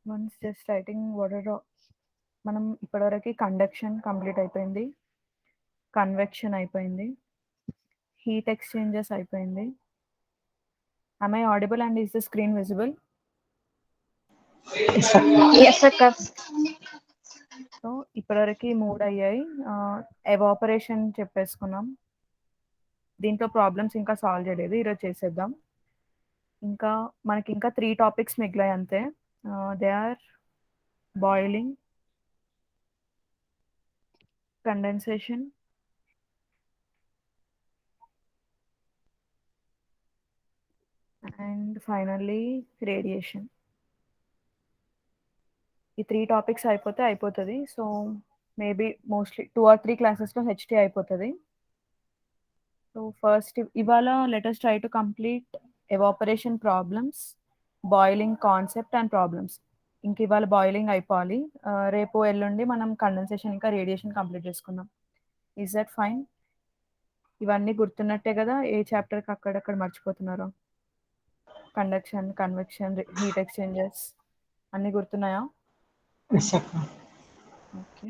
Once just writing water మనం ఇప్పటివరకు conduction complete అయిపోయింది, కన్వెక్షన్ అయిపోయింది, హీట్ ఎక్స్చేంజెస్ అయిపోయింది. Am I audible and is the screen visible? Yes, Akka. So ఇప్పటివరకు 3 అయ్యాయి. ఎవాపరేషన్ చెప్పేసుకున్నాం. దీంట్లో ప్రాబ్లమ్స్ ఇంకా సాల్వ్ చేయలేదు, ఈరోజు చేసేద్దాం. ఇంకా మనకి ఇంకా 3 టాపిక్స్ మిగిలాయి అంతే. They are boiling, condensation, and finally radiation. ఈ 3 టాపిక్స్ అయిపోతే అయిపోతుంది. సో మేబీ మోస్ట్లీ 2 or 3 క్లాసెస్లో హెచ్టీ అయిపోతుంది. సో ఫస్ట్ ఇవాళ let us try to complete evaporation problems, boiling concept and problems. ఇంక ఇవాళ బాయిలింగ్ అయిపోవాలి. రేపు ఎల్లుండి మనం కండెన్సేషన్ ఇంకా రేడియేషన్ కంప్లీట్ చేసుకుందాం. Is that fine? ఇవన్నీ గుర్తున్నట్టే కదా? ఏ చాప్టర్కి అక్కడక్కడ మర్చిపోతున్నారో. కండక్షన్, కన్వెక్షన్, హీట్ ఎక్స్చేంజెస్ అన్నీ గుర్తున్నాయా? Yes, Akka. ఓకే.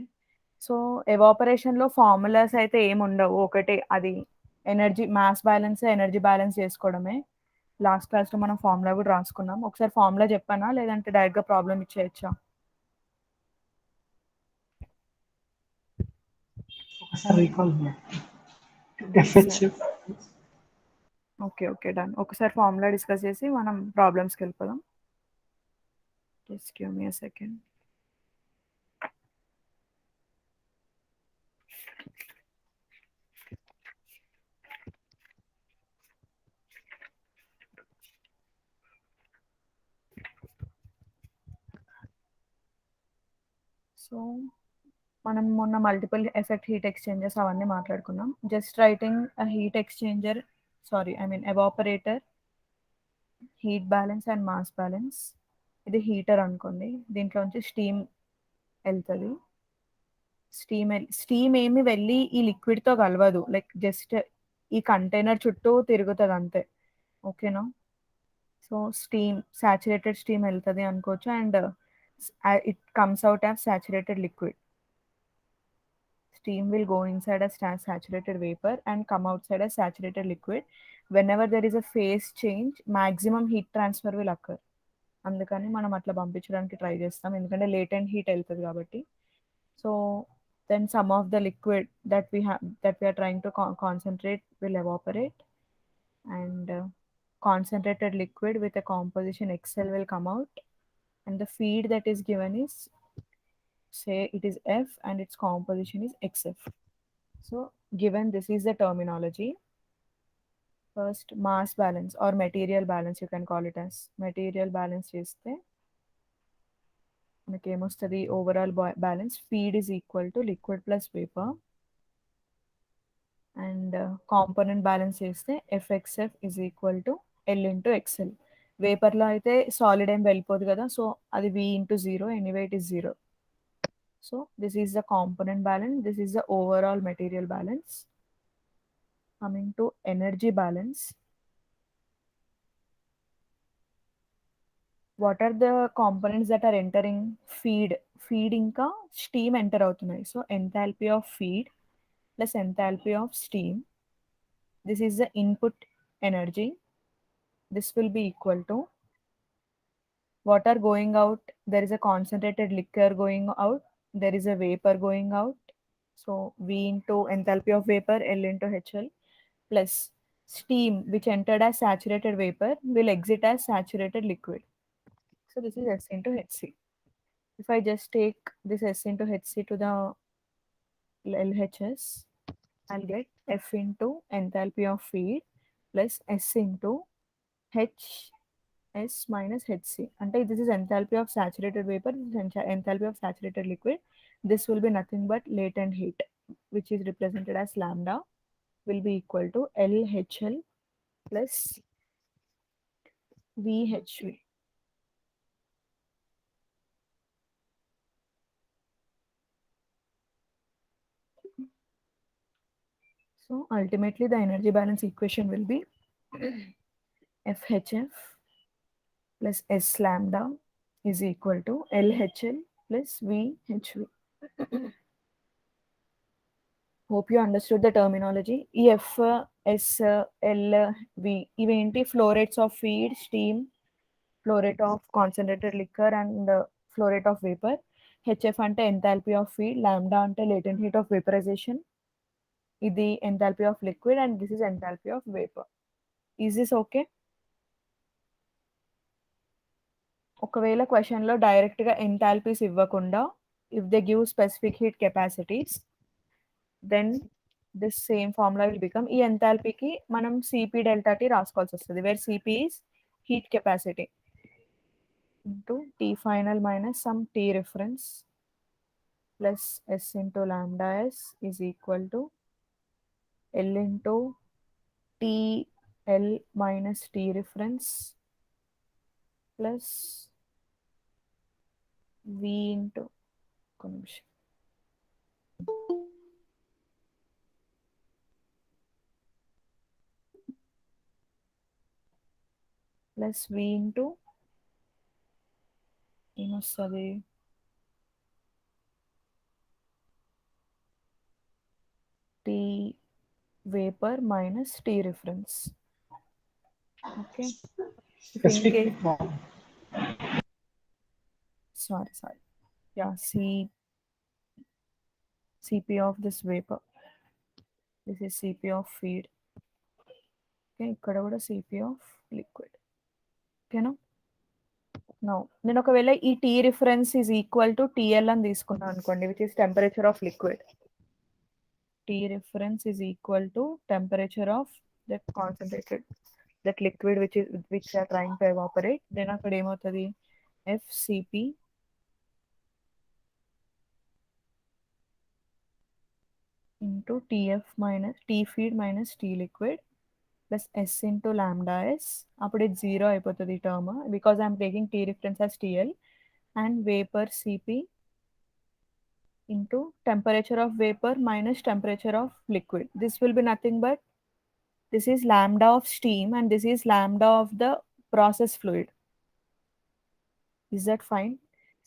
సో ఎవాపరేషన్లో ఫార్ములాస్ అయితే ఏమి ఉండవు. ఒకటే, అది energy mass balance, energy balance చేసుకోవడమే. లాస్ట్ క్లాస్లో మనం ఫార్ములా కూడా రాసుకున్నాం. ఒకసారి ఫార్ములా చెప్పానా లేదంటే డైరెక్ట్గా ప్రాబ్లం ఇచ్చేయచ్చా? ఒకసారి recall చేయండి. సరే. FHF. Okay okay done. ఒకసారి ఫార్ములా డిస్కస్ చేసి మనం ప్రాబ్లమ్స్కి వెళ్ళిపోదాం. జస్ట్ గివ్ మీ అ సెకండ్. సో మనం మొన్న మల్టిపుల్ ఎఫెక్ట్ హీట్ ఎక్స్చేంజర్స్ అవన్నీ మాట్లాడుకున్నాం. Just writing heat exchanger, evaporator, heat balance and mass balance. ఇది హీటర్ అనుకోండి, దీంట్లోంచి స్టీమ్ వెళ్తుంది. స్టీమ్ ఏమి వెళ్ళి ఈ లిక్విడ్తో కలవదు, లైక్ జస్ట్ ఈ కంటైనర్ చుట్టూ తిరుగుతుంది అంతే. ఓకేనా? సో స్టీమ్, సాచురేటెడ్ స్టీమ్ వెళ్తుంది అనుకోవచ్చు, and it comes out as saturated liquid. Steam will go inside as saturated vapor and come outside as saturated liquid. Whenever there is a phase change, maximum heat transfer will occur. అందుకని మనం అట్లా పంపించడానికి try చేస్తాం, ఎందుకంటే latent heat వెళ్తుంది కాబట్టి. So then some of the liquid that we are trying to concentrate will evaporate, and concentrated liquid with a composition XL will come out, and the feed that is given is, say it is F and its composition is XF. So given this is the terminology, first mass balance or material balance, you can call it as material balance చేస్తే మనకి ఏమొస్తుంది? Overall balance feed is equal to liquid plus vapour, and component balance చేస్తే FXF is equal to L into XL. వేపర్లో అయితే solid ఏం వెళ్ళిపోదు కదా, so అది V into 0, anyway it is 0. So this is the component balance, this is the overall material balance. Coming to energy balance, what are the components that are entering? feed ఇంకా steam enter అవుతున్నాయి. So enthalpy of feed plus enthalpy of steam, this is the input energy. This will be equal to water going out, there is a concentrated liquor going out, there is a vapor going out. So V into enthalpy of vapor, L into HL, plus steam which entered as saturated vapor will exit as saturated liquid. So this is S into Hc. If I just take this S into Hc to the LHS, I'll get F into enthalpy of feed plus S into Hs minus Hc. And this is enthalpy of saturated vapor, this is enthalpy of saturated liquid. This will be nothing but latent heat, which is represented as lambda, will be equal to LHL plus VHV. So ultimately the energy balance equation will be FHF plus S lambda is equal to LHL plus VHV. Hope you understood the terminology. F, S, L, V ఇవేంటి flow rates of feed, steam, flow rate of concentrated liquor and flow rate of vapour. HF అంటే enthalpy of feed, lambda అంటే latent heat of vaporisation, ఇది enthalpy of liquid and this is enthalpy of vapour. Is this okay? ఒకవేళ క్వశ్చన్లో డైరెక్ట్గా enthalpies ఇవ్వకుండా if they give specific heat capacities then this same formula will become, ఈ ఎంథాల్పీకి మనం CP delta T రాసుకోవాల్సి వస్తుంది, where CP is heat capacity into T final minus some T reference plus S into lambda S is equal to L into T L minus T reference plus V into convection. Plus V into ఏమొస్తుంది, T vapor minus T reference. Okay. If in Specific case, form. sorry. Yeah, Cp of this vapor. This is Cp of feed. Okay, ఇక్కడ కూడా Cp of liquid. ఓకేనా? No నేను ఒకవేళ ఈ T reference is equal to TL అని తీసుకున్నాను అనుకోండి, which is temperature of liquid. T reference is equal to temperature of that concentrated that liquid which are trying to evaporate. Then అక్కడ ఏమవుతుంది, F Cp into TF minus T feed minus T liquid plus S into lambda S. అప్పుడు ఇది zero అయిపోతుంది term, because I'm taking T reference as TL, and vapor Cp into temperature of vapor minus temperature of liquid. This will be nothing but this is lambda of steam and this is lambda of the process fluid. Is that fine?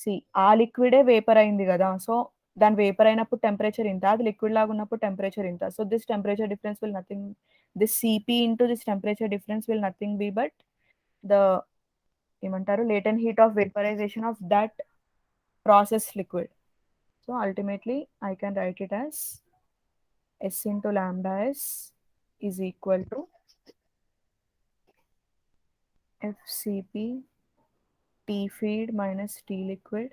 See, ఆ లిక్విడే vapour అయింది కదా, so దాని vapour అయినప్పుడు temperature ఇంత, అది liquid లాగా ఉన్నప్పుడు temperature ఇంత. So this temperature difference will nothing, this Cp into this temperature difference will nothing be but the ఏమంటారు latent heat of vaporization of that process liquid. So ultimately I can write it as S into lambda S is equal to FCP T feed minus T liquid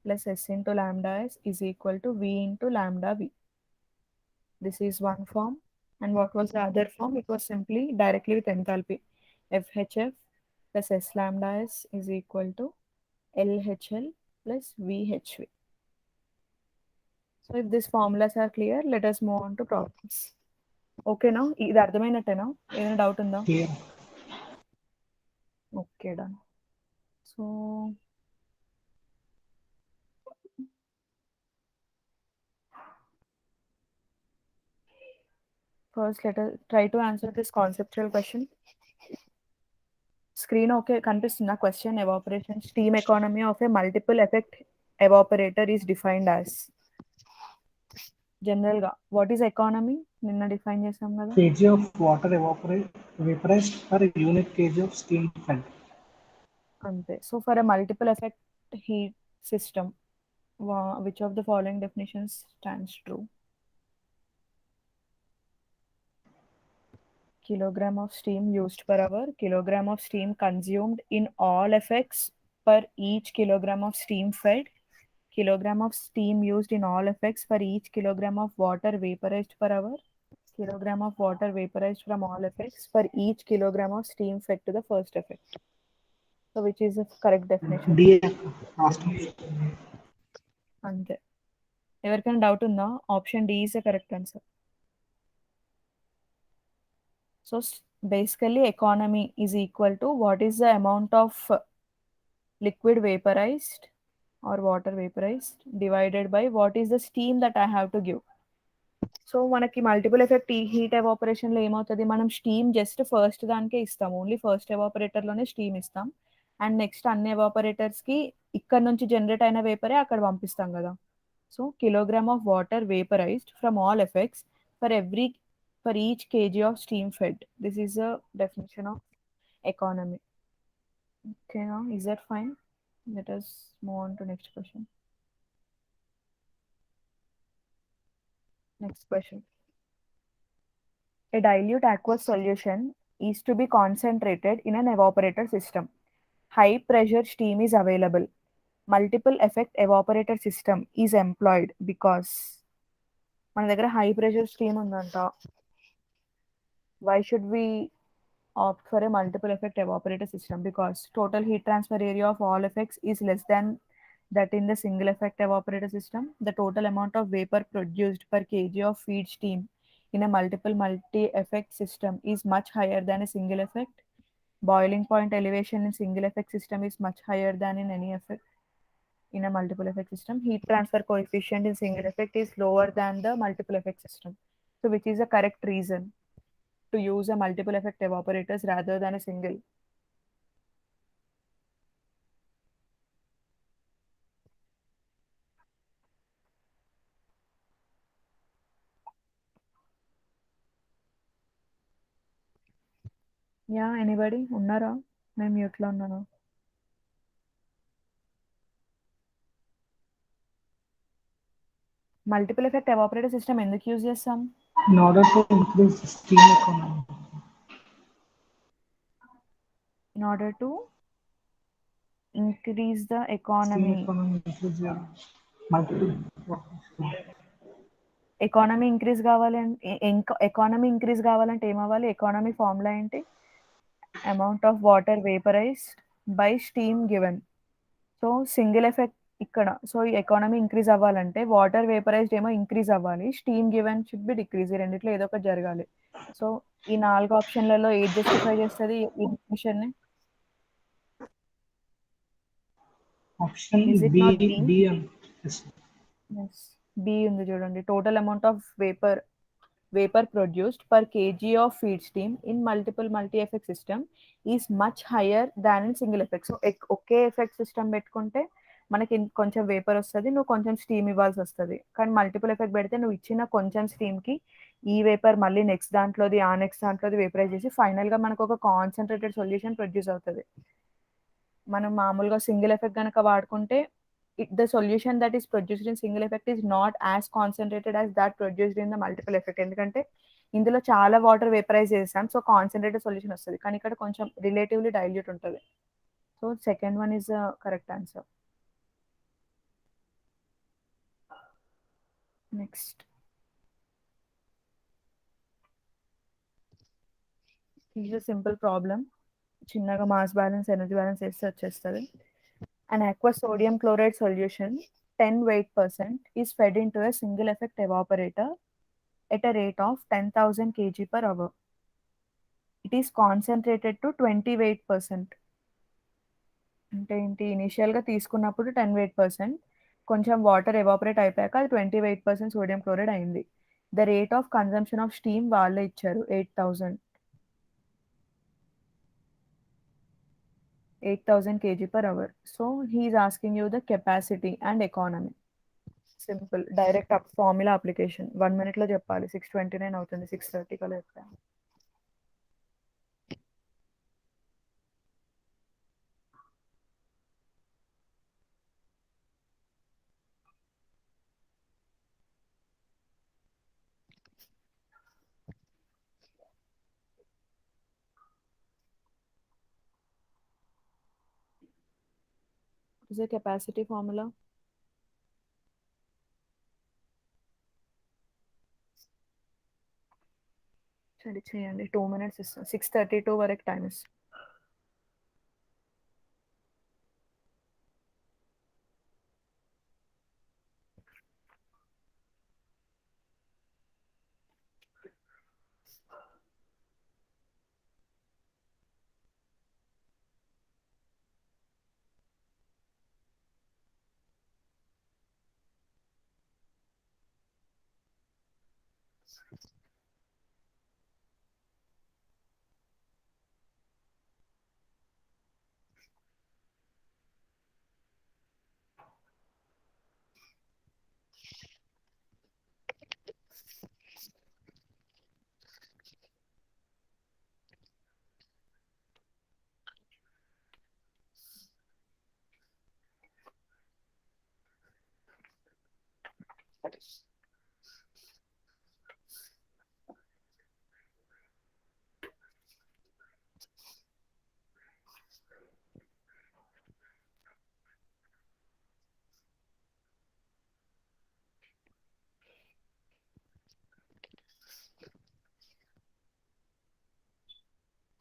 plus S into lambda S is equal to V into lambda V. This is one form. And what was the other form? It was simply directly with enthalpy. FHF plus S lambda S is equal to LHL plus VHV. So if these formulas are clear, let us move on to problems. Okay now? ఇది అర్థమైనట్టేనా? ఏదైనా doubt ఉందా? Clear. Okay, done. So first let us try to answer this conceptual question. Screen okay కనిపిస్తుందా? Question, evaporation steam economy of a multiple effect evaporator is defined as. General గా what is economy నిన్న define చేసాం కదా, kg of water vaporized per unit kg of steam fed. అంతే. So for a multiple effect heat system which of the following definitions stands true? Kilogram of steam used per hour, kilogram of steam consumed in all effects per each kilogram of steam fed, kilogram of steam used in all effects for each kilogram of water vaporized per hour, kilogram of water vaporized from all effects for each kilogram of steam fed to the first effect. So which is the correct definition? D last option. అంతే. ఎవరికైనా doubt ఉందా? Option D is the correct answer. So basically economy is equal to what is the amount of liquid vaporized or water vaporized divided by what is the steam that I have to give. So మనకి multiple effect heat ఎవాపరేషన్లో ఏమవుతుంది, మనం steam just first దానికే ఇస్తాం, only first ఎవాపరేటర్లోనే steam ఇస్తాం, and next అన్ని ఎవాపరేటర్స్కి ఇక్కడ నుంచి generate అయిన వేపరే అక్కడ పంపిస్తాం కదా. So kilogram of water vaporised from all effects for every for each KG of steam fed. This is the definition of economy. ఓకేనా, is that fine? Let us move on to next question. Next question. A dilute aqueous solution is to be concentrated in an evaporator system. High pressure steam is available. Multiple effect evaporator system is employed because మన దగ్గర high pressure steam ఉందంట. Why should we opt for a multiple effect evaporator system? Because total heat transfer area of all effects is less than that in the single effect evaporator system. The total amount of vapor produced per kg of feed steam in a multiple multi effect system is much higher than a single effect. Boiling point elevation in single effect system is much higher than in any effect in a multiple effect system. Heat transfer coefficient in single effect is lower than the multiple effect system. So which is the correct reason to use a multiple effect evaporators rather than a single? Yeah, anybody ఉన్నారా? నేను మ్యూట్లో ఉన్నాను. Multiple effect evaporator system ఎందుకు use చేస్తాం? In order to increase steam economy. In order to increase the Steam economy. economy increase your multiple. Economy increase కావాలంటే economy increase కావాలంటే ఏమవ్వాలి? Economy formula ఏంటి? Amount of water vaporised by steam given. So single effect ఇక్కడ. So ఈ economy increase అవ్వాలంటే water vaporised ఏమో increase అవ్వాలి, steam given should be decrease. ఈ రెండిట్లో ఏదో ఒకటి జరగాలి. సో ఈ 4 ఆప్షన్లలో ఏది జస్టిఫై చేస్తుంది ఈ డెఫినిషన్ని? Option Is it B, not B? B and yes. Yes. B ఉంది చూడండి. Total amount of vapour produced per KG of feed steam in multiple multi effect system is much higher than in single effect. So okay effect system పెట్టుకుంటే మనకి కొంచెం vapour వస్తుంది, నువ్వు కొంచెం steam ఇవ్వాల్సి వస్తుంది. కానీ మల్టిపుల్ ఎఫెక్ట్ పెడితే నువ్వు ఇచ్చిన కొంచెం స్టీమ్కి ఈ వేపర్ మళ్ళీ నెక్స్ట్ దాంట్లోది ఆ నెక్స్ట్ దాంట్లోది వేపరైజ్ చేసి ఫైనల్గా మనకు ఒక కాన్సన్ట్రేటెడ్ సొల్యూషన్ ప్రొడ్యూస్ అవుతుంది. మనం మామూలుగా సింగిల్ ఎఫెక్ట్ కనుక వాడుకుంటే the solution that is produced in single effect is not as concentrated as that produced in the multiple effect. ఎందుకంటే ఇందులో చాలా వాటర్ వేపరైజ్ చేస్తాం, సో కాన్సన్ట్రేటెడ్ సొల్యూషన్ వస్తుంది. కానీ ఇక్కడ కొంచెం రిలేటివ్లీ డైల్యూట్ ఉంటుంది. So second one is correct answer. Next is a simple problem. చిన్నగా మాస్ బ్యాలెన్స్ ఎనర్జీ బ్యాలెన్స్ వేస్తే వచ్చేస్తుంది. An aqueous sodium chloride solution 10 weight% is fed into a single effect evaporator at a rate of 10,000 kg per hour. It is concentrated to 20 weight%. అంటే ఏంటి? ఇనిషియల్గా తీసుకున్నప్పుడు 10 weight%, కొంచెం water evaporate అయిపోయాక అది 20 weight% sodium chloride అయింది. The rate of consumption of steam వాళ్ళే ఇచ్చారు 8,000 kg per hour. So he is asking you the capacity and economy. Simple direct formula application 1 minute లో చెప్పాలి. 6:29 అవుతుంది, 6:30 కల్లా చెప్పాను. What is the capacity formula? సరే చేయండి, 2 minutes ఇస్తాను. 6:32 వరకు టైం ఇస్తాను.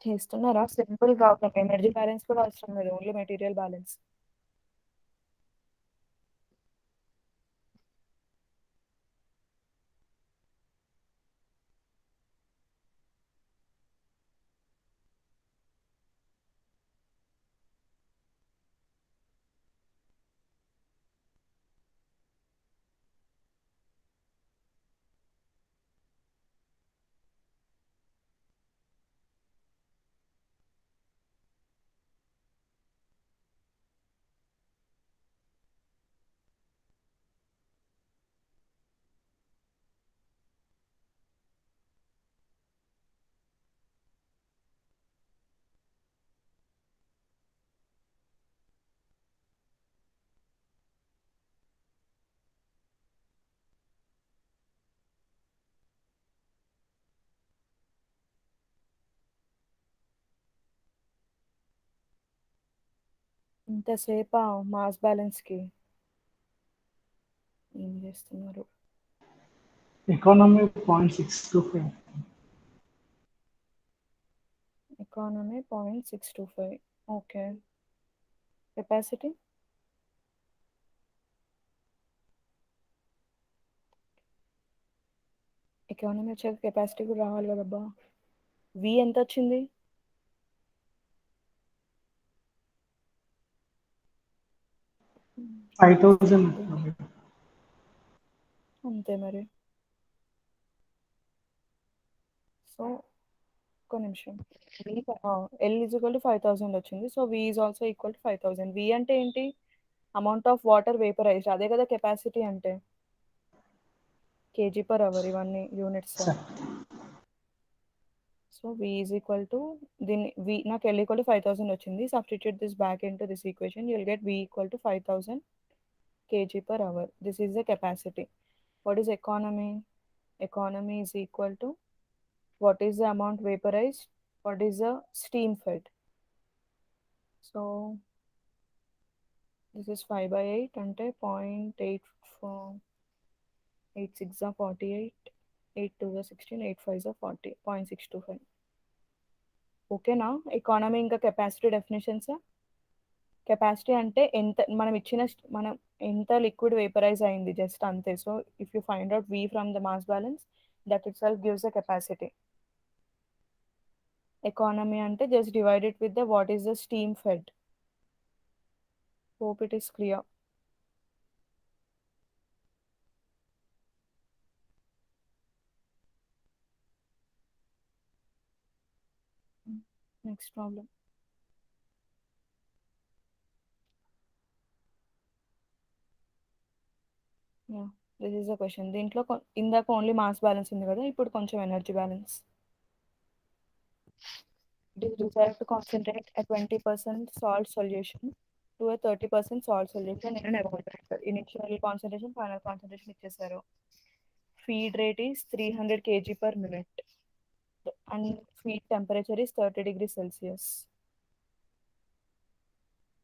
చేస్తున్నారా? Simple problem. ఎనర్జీ బ్యాలెన్స్ కూడా అవసరం లేదు, ఓన్లీ మెటీరియల్ బ్యాలెన్స్. ఇంతసేపా మాస్ బ్యాలెన్స్కి ఏం చేస్తున్నారు? Economy 0.625. Economy 0.625. Okay. Capacity economy వచ్చాక కెపాసిటీ కూడా రావాలి కదబ్బా. వి ఎంత వచ్చింది? 5,000. అంతే మరి. సో ఒక్క నిమిషం. ఎల్ ఈజ్ ఈక్వల్ టు 5,000 వచ్చింది. So V is also equal to 5,000. V అంటే ఏంటి? అమౌంట్ ఆఫ్ వాటర్ వేపరైజ్డ్, అదే కదా కెపాసిటీ అంటే. కేజీ పర్ అవర్, ఇవన్నీ units. So V is equal to దీన్ని వి నాకు ఎల్ ఈక్వల్ టు 5,000 వచ్చింది. Substitute this back in to this equation, you'll get V equal to 5,000 kg per hour. This is the capacity. What is economy? Economy is equal to what is the amount vaporized, what is the steam fed. So this is 5 by 8 అంటే 0.86 are 48, 8 2 are 16, 8 5 are 40, 0.625. ఓకేనా? Economy ఇంకా capacity definitions. Capacity అంటే ఎంత మనం ఇచ్చిన మనం ఎంత liquid vaporise అయింది జస్ట్ అంతే. So if you find out V from the mass balance, that itself gives the capacity. Economy అంటే just divide it with the what is the steam fed. Hope it is clear. Next problem. Yeah, this is the question. దీంట్లో ఇందాక only mass balance ఉంది కదా, ఇప్పుడు కొంచెం energy balance. It is desired to concentrate a 20% salt solution to a 30% salt solution in an evaporator. Initial concentration, final concentration ఇచ్చేసారు. Feed rate is 300 kg per minute and feed temperature is 30 degrees Celsius.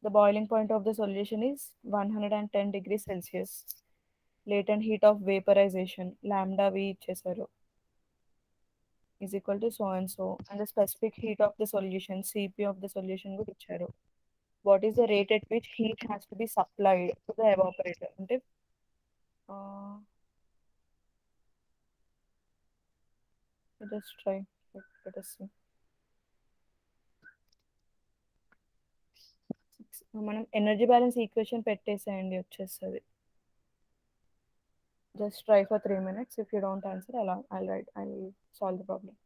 The boiling point of the solution is 110 degrees Celsius. Latent heat of vaporization, lambda V ఇచ్చేసారు, is equal to so and so, and the specific heat of the solution, Cp of the solution కూడా ఇచ్చారు. What is the rate at which heat has to be supplied to the evaporator? అంటే just try. Let us see. మనం energy balance equation పెట్టేసేయండి, వచ్చేస్తుంది. Just try for 3 minutes. If you don't answer, I'll solve the problem.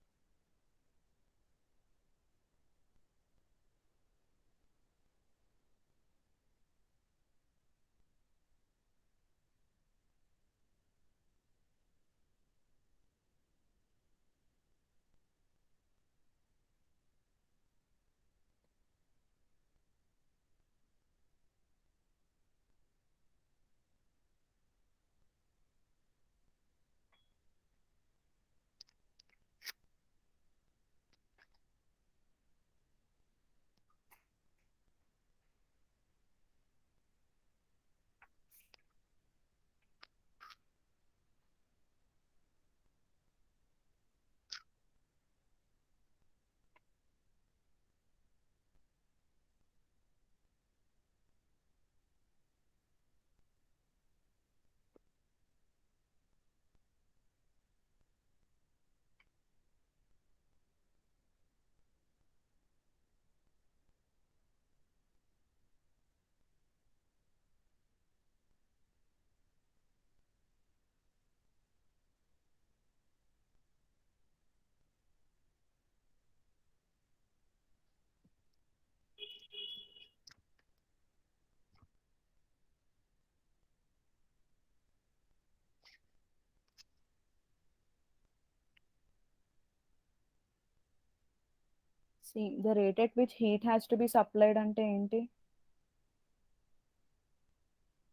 See, the rate at which heat has to be supplied ante enti?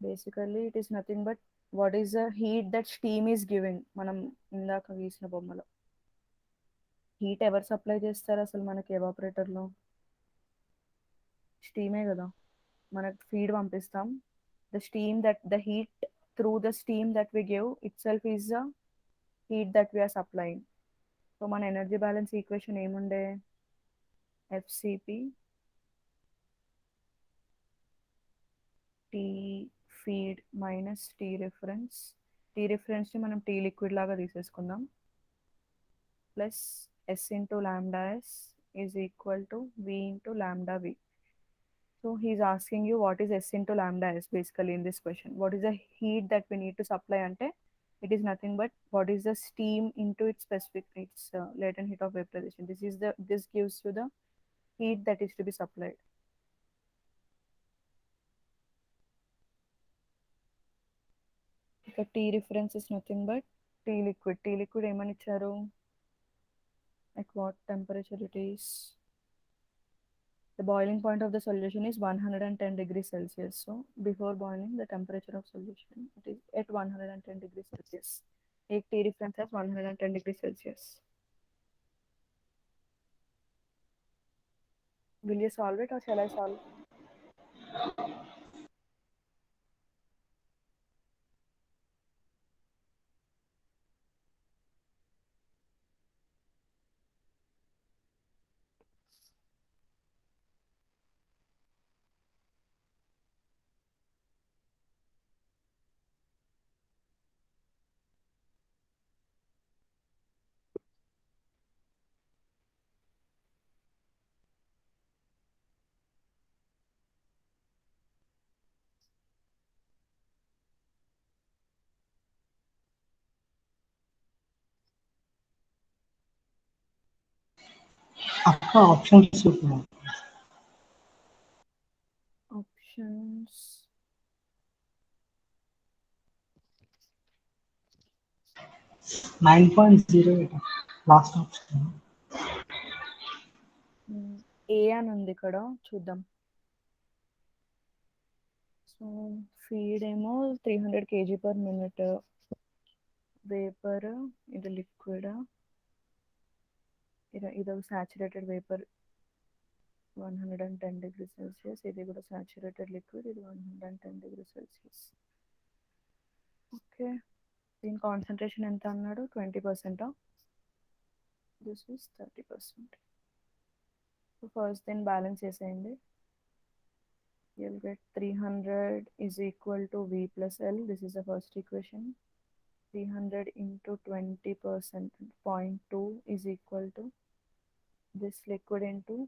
Basically, it is nothing but what is the heat that steam is giving. మనం ఇందాక గీసిన బొమ్మలో heat ఎవరు supply చేస్తారు అసలు మనకి ఎవాపరేటర్లో? స్టీమే కదా. మనకు ఫీడ్ పంపిస్తాం. The heat through the steam that we give itself is the heat that we are supplying. So మన ఎనర్జీ బ్యాలెన్స్ ఈక్వేషన్ ఏముండే? FCP T feed minus T reference. T రిఫరెన్స్ని మనం టీ లిక్విడ్ లాగా తీసేసుకుందాం. Plus S into lambda S is equal to V into lambda V. So he's asking you what is S into lambda S basically in this question. What is the heat that we need to supply ante? It is nothing but what is the steam into its specific latent heat of vaporization. This gives you the heat that is to be supplied. The T reference is nothing but T liquid. T liquid ఏమని ఇచ్చారు? At what temperature it is? The boiling point of the solution is 110 degrees Celsius. So before boiling, the temperature of solution it is at 110 degrees Celsius. Take T reference as 110 degrees Celsius. Will you solve it or shall I solve? అక్క options చూద్దాం. Options. Nine point zero last option. A అని ఉంది ఇక్కడ చూద్దాం. So feed ఏమో 300 kg per minute. Vapour ఇది liquid, ఇది saturated vapour 110 degrees Celsius. ఇది కూడా సాచురేటెడ్ లిక్విడ్, ఇది 110 degrees Celsius. ఓకే, దీని కాన్సన్ట్రేషన్ ఎంత అన్నాడు? 20%. This is 30%. సో ఫస్ట్ దీన్ని బ్యాలెన్స్ చేసేయండి. you'll get 300 is equal to V plus L. This is the first equation. 300 into 20%, 0.2 is equal to this liquid into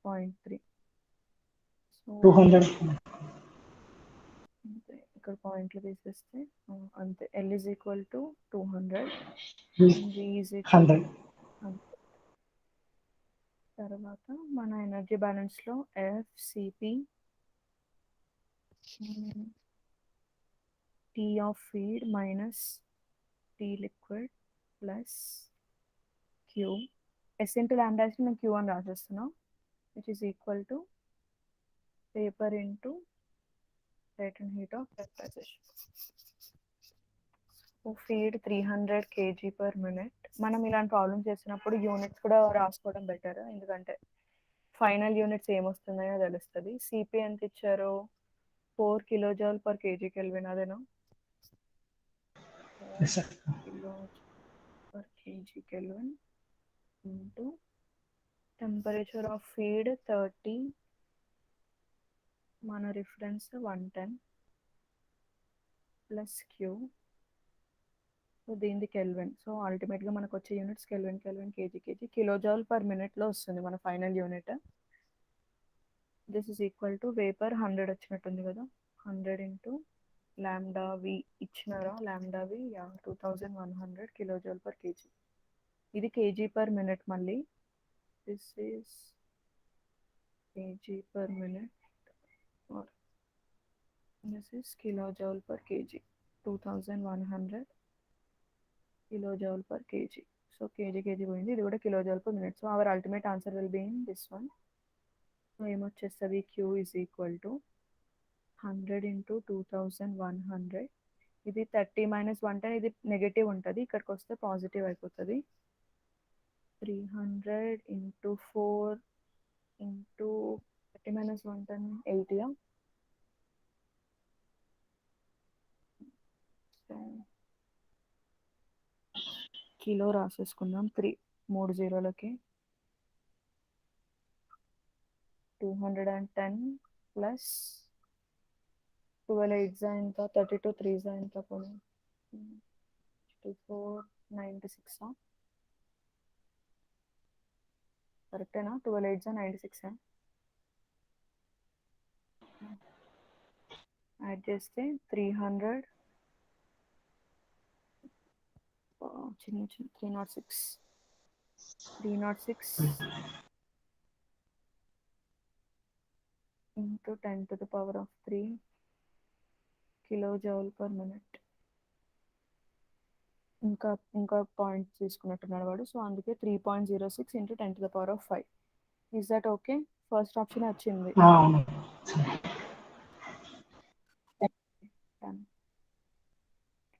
0.3. So 200. ఇక్కడ పాయింట్లు తీసేస్తే అంతే. L is equal to 200 and V is equal 100. to 100. తర్వాత మన energy బ్యాలెన్స్లో FCP T of feed minus T liquid plus Q. S into lambda is నేను Q అని రాసేస్తున్నాం, which is equal to vapor into latent heat of vaporization. Feed 300 kg per minute. మనం ఇలాంటి problem చేసినప్పుడు units కూడా రాసుకోవడం better, ఎందుకంటే final units ఏమొస్తున్నాయో తెలుస్తుంది. CP ఎంత ఇచ్చారు? 4 కిలోజౌల్ పర్ కేజీ కెల్విన్, అదేనా? Yes, sir. Kilojoule per KG kelvin into temperature of feed 30, మన రిఫరెన్స్ 110 ప్లస్ క్యూ. సో దీనికి కెల్విన్. సో అల్టిమేట్గా మనకు వచ్చే units kelvin, KG, kilojoule per మినిట్లో వస్తుంది మన final unit. This is equal to vapour 100 వచ్చినట్టుంది కదా, 100 ఇంటూ లాంబ్డా వి ఇచ్చినారా, లాంబ్డా వి 2100 కిలోజౌల్ పర్ కేజీ. ఇది కేజీ పర్ మినిట్. మళ్ళీ this is KG per minute or this is kilojoule per KG. 2100 kilojoule per kg. So kg పోయింది, ఇది కూడా kilojoule per minute. So our ultimate answer will be in this one. So ఏమొచ్చేస్తుంది? Q is equal to 100 into 2100. ఇది 30 minus 110, ఇది negative ఉంటుంది, ఇక్కడికి వస్తే positive అయిపోతుంది. 300 into 4 into 30 minus 110 80. Kilo రాసేసుకుందాం, 3 జీరోలకి. 210 plus 12 8 ఎంత, 32 3 ఎంత, 2496. కరెక్టేనా? 12 8 96. యాడ్ చేస్తే 300 చిన్న 306 into 10 to the power of 3 kilojoule per minute. ఇంకా పాయింట్ తీసుకున్నట్టున్నాడు వాడు, సో అందుకే 3.06 into 10 to the power of 5. Is that okay? First option వచ్చింది.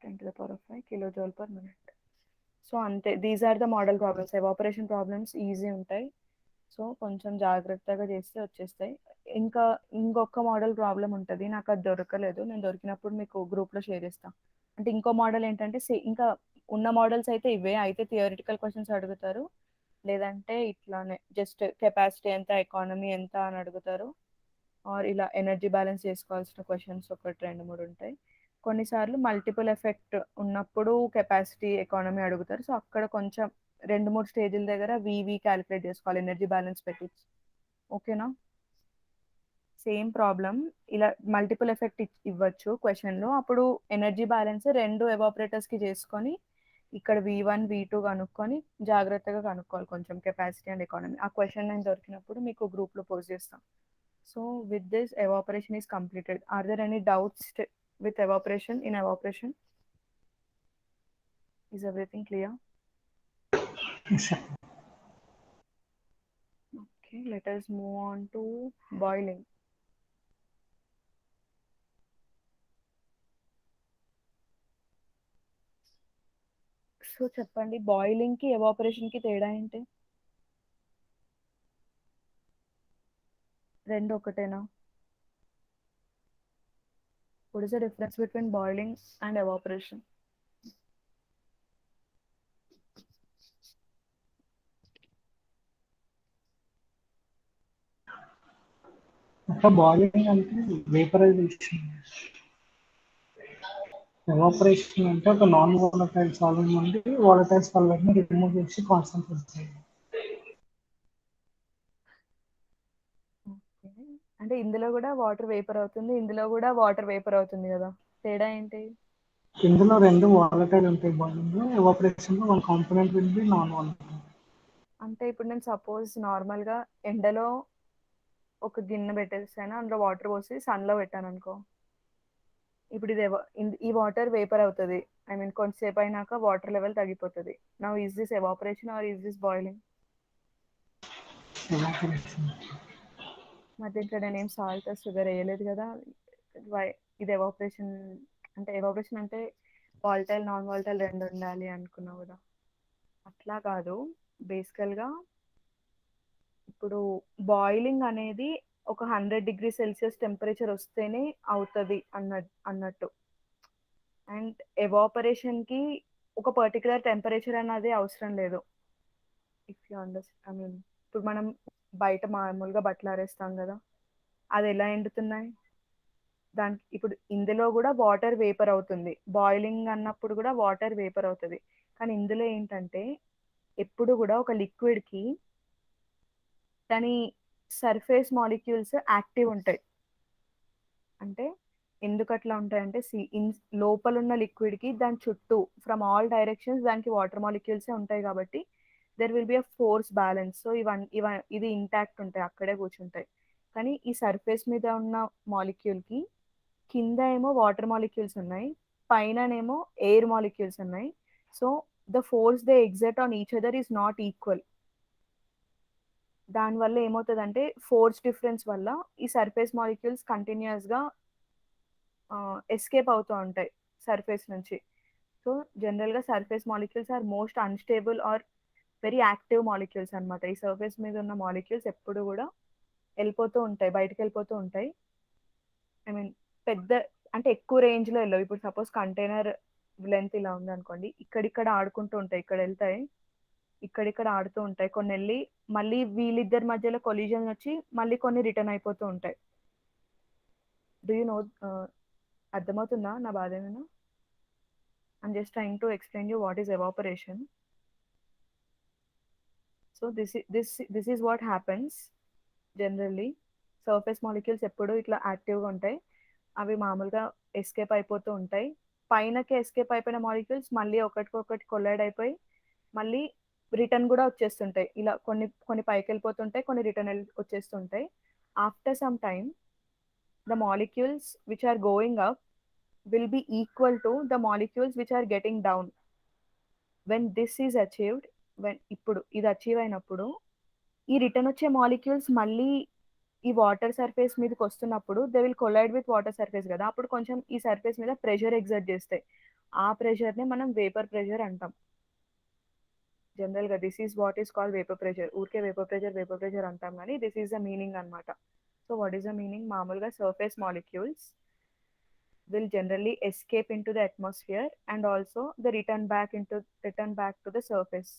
10 to the power of 5 kilojoule per minute. So అంతే, these are the model problems. Evaporation problems easy ఉంటాయి, సో కొంచెం జాగ్రత్తగా చేస్తే వచ్చేస్తాయి. ఇంకొక మోడల్ ప్రాబ్లం ఉంటుంది, నాకు అది దొరకలేదు, నేను దొరికినప్పుడు మీకు గ్రూప్లో షేర్ చేస్తాను. అంటే ఇంకో మోడల్ ఏంటంటే ఇంకా ఉన్న మోడల్స్ అయితే ఇవే, అయితే థియరిటికల్ క్వశ్చన్స్ అడుగుతారు, లేదంటే ఇట్లానే జస్ట్ కెపాసిటీ ఎంత, ఎకానమీ ఎంత అని అడుగుతారు, ఆర్ ఇలా ఎనర్జీ బ్యాలెన్స్ చేసుకోవాల్సిన క్వశ్చన్స్ ఒకటి 2 3 ఉంటాయి. కొన్నిసార్లు మల్టిపుల్ ఎఫెక్ట్ ఉన్నప్పుడు కెపాసిటీ, ఎకానమీ అడుగుతారు, సో అక్కడ కొంచెం 2 3 స్టేజ్ల దగ్గర వివి క్యాలిక్యులేట్ చేసుకోవాలి ఎనర్జీ బ్యాలెన్స్ పెట్టి. ఓకేనా? సేమ్ ప్రాబ్లం ఇలా మల్టిపుల్ ఎఫెక్ట్ ఇవ్వచ్చు క్వశ్చన్లో, అప్పుడు ఎనర్జీ బ్యాలెన్స్ 2 ఎవాపరేటర్స్కి చేసుకొని ఇక్కడ V1 V2 కనుక్కొని జాగ్రత్తగా కనుక్కోవాలి కొంచెం కెపాసిటీ అండ్ ఎకానమీ. ఆ క్వశ్చన్ నేను దొరికినప్పుడు మీకు గ్రూప్లో పోస్ట్ చేస్తాను. So with this, evaporation is completed. Are there any doubts with evaporation? In evaporation, is everything clear? Yes, sir. Okay, let us move on to boiling. So చెప్పండి, boiling కి evaporation కి తేడా ఏంటి? రెండు ఒకటేనా? What is the difference between boiling and evaporation? Boiling అంటే vaporisation, evaporation అంటే ఒక నాన్ వాలటైల్ సాల్వెంట్ నుండి వాలటైల్ సాల్వెంట్ ని రిమూవ్ చేసి కాన్సన్ట్రేట్ చేయాలి. అంటే ఇందులో కూడా వాటర్ వేపర్ అవుతుంది, ఇందులో కూడా వాటర్ వేపర్ అవుతుంది కదా, తేడా ఏంటి? ఇందులో రెండు వాలటైల్ ఉంటాయి బాయిలింగ్, ఎవాపరేషన్ లో one component will be non volatile. అంటే ఇప్పుడు నేను సపోజ్ నార్మల్గా ఎండలో ఒక గిన్నె పెట్టేసాను, అందులో వాటర్ పోసి సన్లో పెట్టాను అనుకో, ఇప్పుడు ఇది ఈ వాటర్ వేపర్ అవుతుంది. ఐ మీన్ కొంతసేపు అయినాక వాటర్ లెవెల్ తగ్గిపోతుంది. Now is this evaporation or is this boiling? Evaporation. మరి దీంట్లో నేను ఏం సాల్ట్ షుగర్ వేయలేదు కదా, వై ఇది ఎవాపరేషన్? అంటే ఎవాపరేషన్ అంటే వాలటైల్ నాన్ వాలటైల్ రెండు ఉండాలి అనుకున్నావు కదా, అట్లా కాదు. బేసికల్గా ఇప్పుడు బాయిలింగ్ అనేది ఒక 100 డిగ్రీ సెల్సియస్ టెంపరేచర్ వస్తేనే అవుతుంది అన్నట్టు. అండ్ ఎవాపరేషన్కి ఒక పర్టికులర్ టెంపరేచర్ అనేది అవసరం లేదు. If you understand, I mean ఇప్పుడు మనం బయట మామూలుగా బట్టలు ఆరేస్తాం కదా, అది ఎలా ఎండుతున్నాయి? దానికి ఇప్పుడు ఇందులో కూడా వాటర్ వేపర్ అవుతుంది, బాయిలింగ్ అన్నప్పుడు కూడా వాటర్ వేపర్ అవుతుంది. కానీ ఇందులో ఏంటంటే ఎప్పుడు కూడా ఒక లిక్విడ్కి దాని సర్ఫేస్ మాలిక్యూల్స్ యాక్టివ్ ఉంటాయి. అంటే ఎందుకు అట్లా ఉంటాయంటే లోపల ఉన్న లిక్విడ్కి దాని చుట్టూ ఫ్రమ్ ఆల్ డైరెక్షన్స్ దానికి వాటర్ మాలిక్యూల్సే ఉంటాయి కాబట్టి there will be a force balance. So ఇది ఇంటాక్ట్ ఉంటాయి, అక్కడే కూర్చుంటాయి. కానీ ఈ సర్ఫేస్ మీద ఉన్న మాలిక్యూల్కి కింద ఏమో వాటర్ మాలిక్యూల్స్ ఉన్నాయి, పైననేమో ఎయిర్ మాలిక్యూల్స్ ఉన్నాయి. So the force they exert on each other is not equal. దానివల్ల ఏమవుతుందంటే ఫోర్స్ డిఫరెన్స్ వల్ల ఈ సర్ఫేస్ మాలిక్యూల్స్ కంటిన్యూస్గా ఎస్కేప్ అవుతూ ఉంటాయి సర్ఫేస్ నుంచి. సో జనరల్గా surface molecules are most unstable or very active molecules అనమాట. ఈ సర్ఫేస్ మీద ఉన్న మాలిక్యూల్స్ ఎప్పుడు కూడా వెళ్ళిపోతూ ఉంటాయి, బయటకు వెళ్ళిపోతూ ఉంటాయి. ఐ మీన్ పెద్ద అంటే ఎక్కువ రేంజ్లో వెళ్ళవు. ఇప్పుడు సపోజ్ కంటైనర్ లెంత్ ఇలా ఉంది అనుకోండి, ఇక్కడిక్కడ ఆడుకుంటూ ఉంటాయి, ఇక్కడ వెళ్తాయి, ఇక్కడిక్కడ ఆడుతూ ఉంటాయి, కొన్ని వెళ్ళి మళ్ళీ వీళ్ళిద్దరి మధ్యలో కొలిజన్ వచ్చి మళ్ళీ కొన్ని రిటర్న్ అయిపోతూ ఉంటాయి. Do you know? అర్థమవుతుందా నా బాధ ఏమైనా? I'm just trying to explain you what is evaporation. So this is what happens generally. Surface molecules ఎప్పుడు ఇట్లా యాక్టివ్గా ఉంటాయి, అవి మామూలుగా ఎస్కేప్ అయిపోతూ ఉంటాయి. పైనకి ఎస్కేప్ అయిపోయిన మాలిక్యూల్స్ మళ్ళీ ఒకటికొకటి కొలైడ్ అయిపోయి మళ్ళీ రిటర్న్ కూడా వచ్చేస్తుంటాయి. ఇలా కొన్ని కొన్ని పైకి వెళ్ళిపోతుంటాయి, కొన్ని రిటర్న్ వచ్చేస్తుంటాయి. After some time the molecules which are going up will be equal to the molecules which are getting down. When this is achieved, ఇప్పుడు ఇది అచీవ్ అయినప్పుడు ఈ రిటర్న్ వచ్చే మాలిక్యూల్స్ మళ్ళీ ఈ వాటర్ సర్ఫేస్ మీదకి వస్తున్నప్పుడు they will collide with water surface కదా, అప్పుడు కొంచెం ఈ సర్ఫేస్ మీద ప్రెషర్ ఎగ్జర్ట్ చేస్తాయి. ఆ ప్రెషర్ని మనం వేపర్ ప్రెషర్ అంటాం జనరల్గా. This is what is called vapour pressure. ఊరికే వేపర్ ప్రెషర్ అంటాం, కానీ దిస్ ఈజ్ ద మీనింగ్ అనమాట. So what is the meaning? మామూలుగా surface molecules will generally escape into the atmosphere and also they return back to the surface.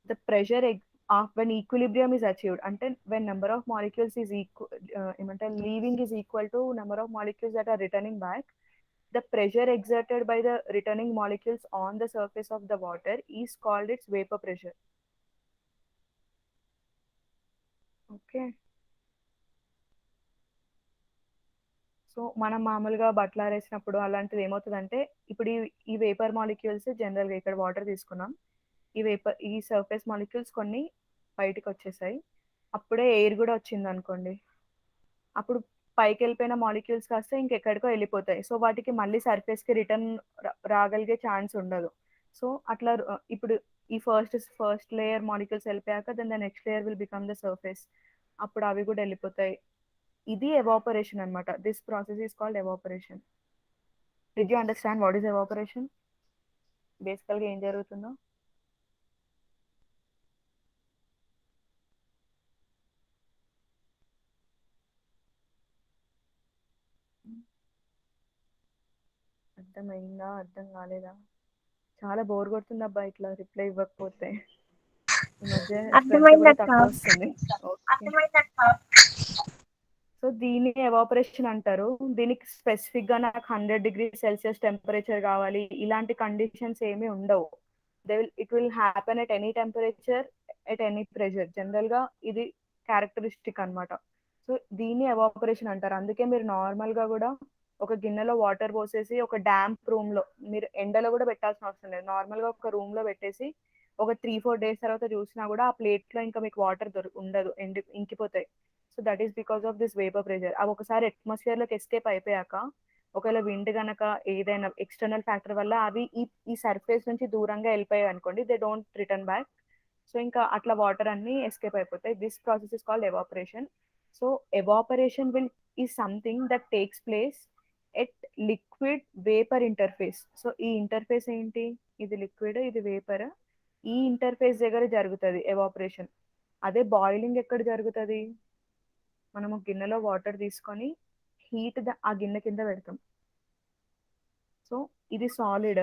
The pressure of when equilibrium is achieved, అంటే when number of molecules is equal, ఏమంటారు, leaving is equal to number of molecules that are returning back, the pressure exerted by the returning molecules on the surface of the water is called its vapor pressure. Okay. So మనం మామూలుగా బట్టలు ఆరేసినప్పుడు అలాంటిది ఏమవుతుందంటే ఇప్పుడు ఈ vapour molecules జనరల్గా ఇక్కడ water తీసుకున్నాం, ఈ సర్ఫేస్ మాలిక్యూల్స్ కొన్ని బయటకు వచ్చేసాయి, అప్పుడే ఎయిర్ కూడా వచ్చింది అనుకోండి, అప్పుడు పైకి వెళ్ళిపోయిన మాలిక్యూల్స్ కాస్త ఇంకెక్కడికో వెళ్ళిపోతాయి. సో వాటికి మళ్ళీ సర్ఫేస్కి రిటర్న్ రాగలిగే ఛాన్స్ ఉండదు. సో అట్లా ఇప్పుడు ఈ ఫస్ట్ లేయర్ మాలిక్యూల్స్ వెళ్ళిపోయాక then the next layer will become the surface, అప్పుడు అవి కూడా వెళ్ళిపోతాయి. ఇది ఎవాపరేషన్ అనమాట. This process is called evaporation. Did you understand what is evaporation? బేసికల్గా ఏం జరుగుతుందో. అర్థమైందా, అర్థం కాలేదా? చాలా బోర్ కొడుతుంది అబ్బా ఇట్లా రిప్లై ఇవ్వకపోతే. ఈ మధ్య స్ట్రెంత్ కూడా అర్థమైందక్క. తక్కువ వస్తుంది. ఓకే. సో దీన్ని ఎవాపరేషన్ అంటారు. దీనికి స్పెసిఫిక్ గా నాకు 100 డిగ్రీ సెల్సియస్ టెంపరేచర్ కావాలి ఇలాంటి కండిషన్స్ ఏమీ ఉండవు. It will happen at any temperature, at any pressure. General గా ఇది క్యారెక్టరిస్టిక్ అనమాట. సో దీన్ని ఎవాపరేషన్ అంటారు. అందుకే మీరు నార్మల్ గా కూడా ఒక గిన్నెలో వాటర్ పోసేసి ఒక డ్యాంప్ రూమ్ లో, మీరు ఎండలో కూడా పెట్టాల్సిన అవసరం లేదు, నార్మల్ గా ఒక రూమ్ లో పెట్టేసి ఒక 3-4 డేస్ తర్వాత చూసినా కూడా ఆ ప్లేట్ లో ఇంకా మీకు వాటర్ ఉండదు, ఇంకిపోతాయి. So that is because of this vapour pressure. అవి ఒకసారి అట్మాస్ఫియర్ లోకి ఎస్కేప్ అయిపోయాక, ఒకవేళ విండ్ గనక ఏదైనా ఎక్స్టర్నల్ ఫ్యాక్టర్ వల్ల అవి ఈ సర్ఫేస్ నుంచి దూరంగా వెళ్ళిపోయాయి అనుకోండి, they don't return back. So ఇంకా అట్లా వాటర్ అన్ని ఎస్కేప్ అయిపోతాయి. This process is called evaporation. So evaporation will ఈ something that takes place at liquid vapour interface. So ఈ ఇంటర్ఫేస్ ఏంటి, ఇది లిక్విడ్ ఇది వేపర్, ఈ ఇంటర్ఫేస్ దగ్గర జరుగుతుంది ఎవాపరేషన్. అదే బాయిలింగ్ ఎక్కడ జరుగుతుంది, మనము గిన్నెలో వాటర్ తీసుకొని హీట్ ఆ గిన్నె కింద పెడతాం. సో ఇది సాలిడ్,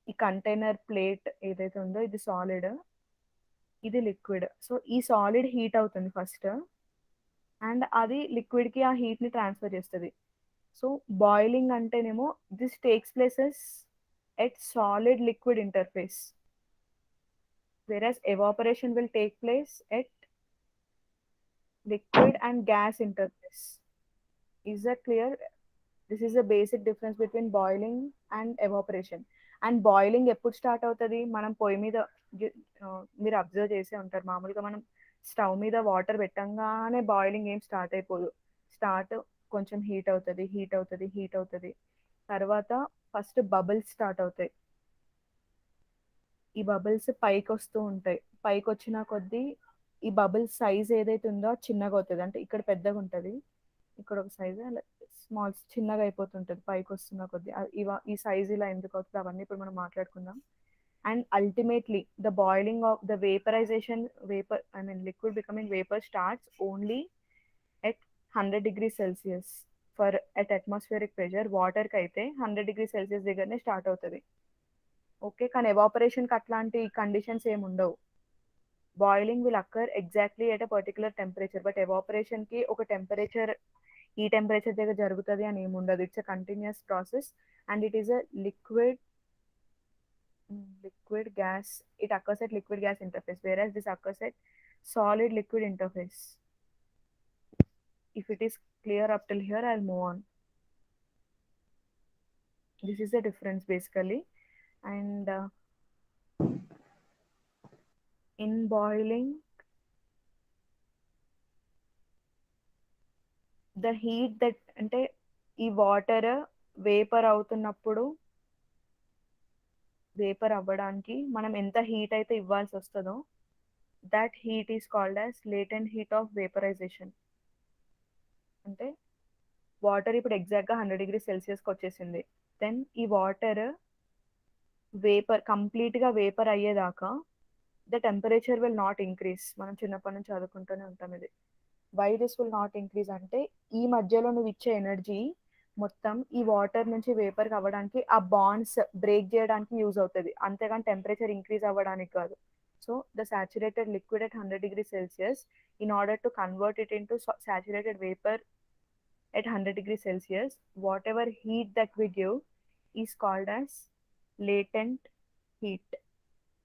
ఈ కంటైనర్ ప్లేట్ ఏదైతే ఉందో ఇది సాలిడ్, ఇది లిక్విడ్. సో ఈ సాలిడ్ హీట్ అవుతుంది ఫస్ట్, అండ్ అది లిక్విడ్ కి ఆ హీట్ ని ట్రాన్స్ఫర్ చేస్తుంది. సో బాయిలింగ్ అంటేనేమో this takes places at solid liquid interface, whereas evaporation will take place at liquid and gas interface. Is that clear? This is the basic difference between boiling and evaporation. And boiling ఎప్పుడు start అవుతుంది, మనం పొయ్యి మీద మీరు observe చేసే ఉంటారు, మామూలుగా మనం స్టవ్ మీద వాటర్ పెట్టంగానే బాయిలింగ్ ఏం స్టార్ట్ అయిపోదు. స్టార్ట్ కొంచెం హీట్ అవుతుంది, హీట్ అవుతుంది, హీట్ అవుతుంది, తర్వాత ఫస్ట్ బబుల్స్ స్టార్ట్ అవుతాయి. ఈ బబుల్స్ పైకి వస్తూ ఉంటాయి, పైకి వచ్చిన కొద్దీ ఈ బబుల్స్ సైజ్ ఏదైతే ఉందో అది చిన్నగా అవుతుంది. అంటే ఇక్కడ పెద్దగా ఉంటుంది, ఇక్కడ ఒక సైజ్ స్మాల్ చిన్నగా అయిపోతుంటుంది పైకి వస్తున్న కొద్దీ. ఈ సైజ్ ఇలా ఎందుకు అవుతుంది అవన్నీ ఇప్పుడు మనం మాట్లాడుకుందాం. And ultimately the boiling of the vaporisation, vapour I mean liquid becoming vapour starts only at 100 degrees Celsius. For at atmospheric pressure వాటర్కి అయితే 100 degrees Celsius దగ్గరనే స్టార్ట్ అవుతుంది. ఓకే, కానీ ఎవాపరేషన్కి అట్లాంటి కండిషన్స్ ఏమి ఉండవు. Boiling will అక్కర్ exactly at a particular temperature, but evaporation కి ఒక టెంపరేచర్, ఈ టెంపరేచర్ దగ్గర జరుగుతుంది అని ఏమి ఉండదు. It's a continuous process and it is a liquid gas. It occurs at liquid gas interface, whereas this occurs at solid liquid interface. If it is clear up till here, I'll move on. This is the difference basically. And in boiling, the heat that అంటే ఈ water vapour అవుతున్నప్పుడు, vapour అవ్వడానికి మనం ఎంత heat అయితే ఇవ్వాల్సి వస్తుందో, that heat is called as latent heat of vaporisation. అంటే వాటర్ ఇప్పుడు ఎగ్జాక్ట్గా 100 degrees Celsiusకి వచ్చేసింది, దెన్ ఈ వాటర్ వేపర్ కంప్లీట్గా వేపర్ అయ్యేదాకా the temperature will not increase. మనం చిన్నప్పటి నుంచి చదువుకుంటూనే ఉంటాం ఇది. Why this will not increase అంటే ఈ మధ్యలో నువ్వు ఇచ్చే ఎనర్జీ మొత్తం ఈ వాటర్ నుంచి వేపర్ అవ్వడానికి, ఆ బాండ్స్ బ్రేక్ చేయడానికి యూజ్ అవుతుంది, అంతేగాని టెంపరేచర్ ఇంక్రీజ్ అవ్వడానికి కాదు. So the saturated liquid at 100 degrees Celsius, in order to convert it into saturated vapor at 100 degrees Celsius, whatever heat that we give is called as latent heat.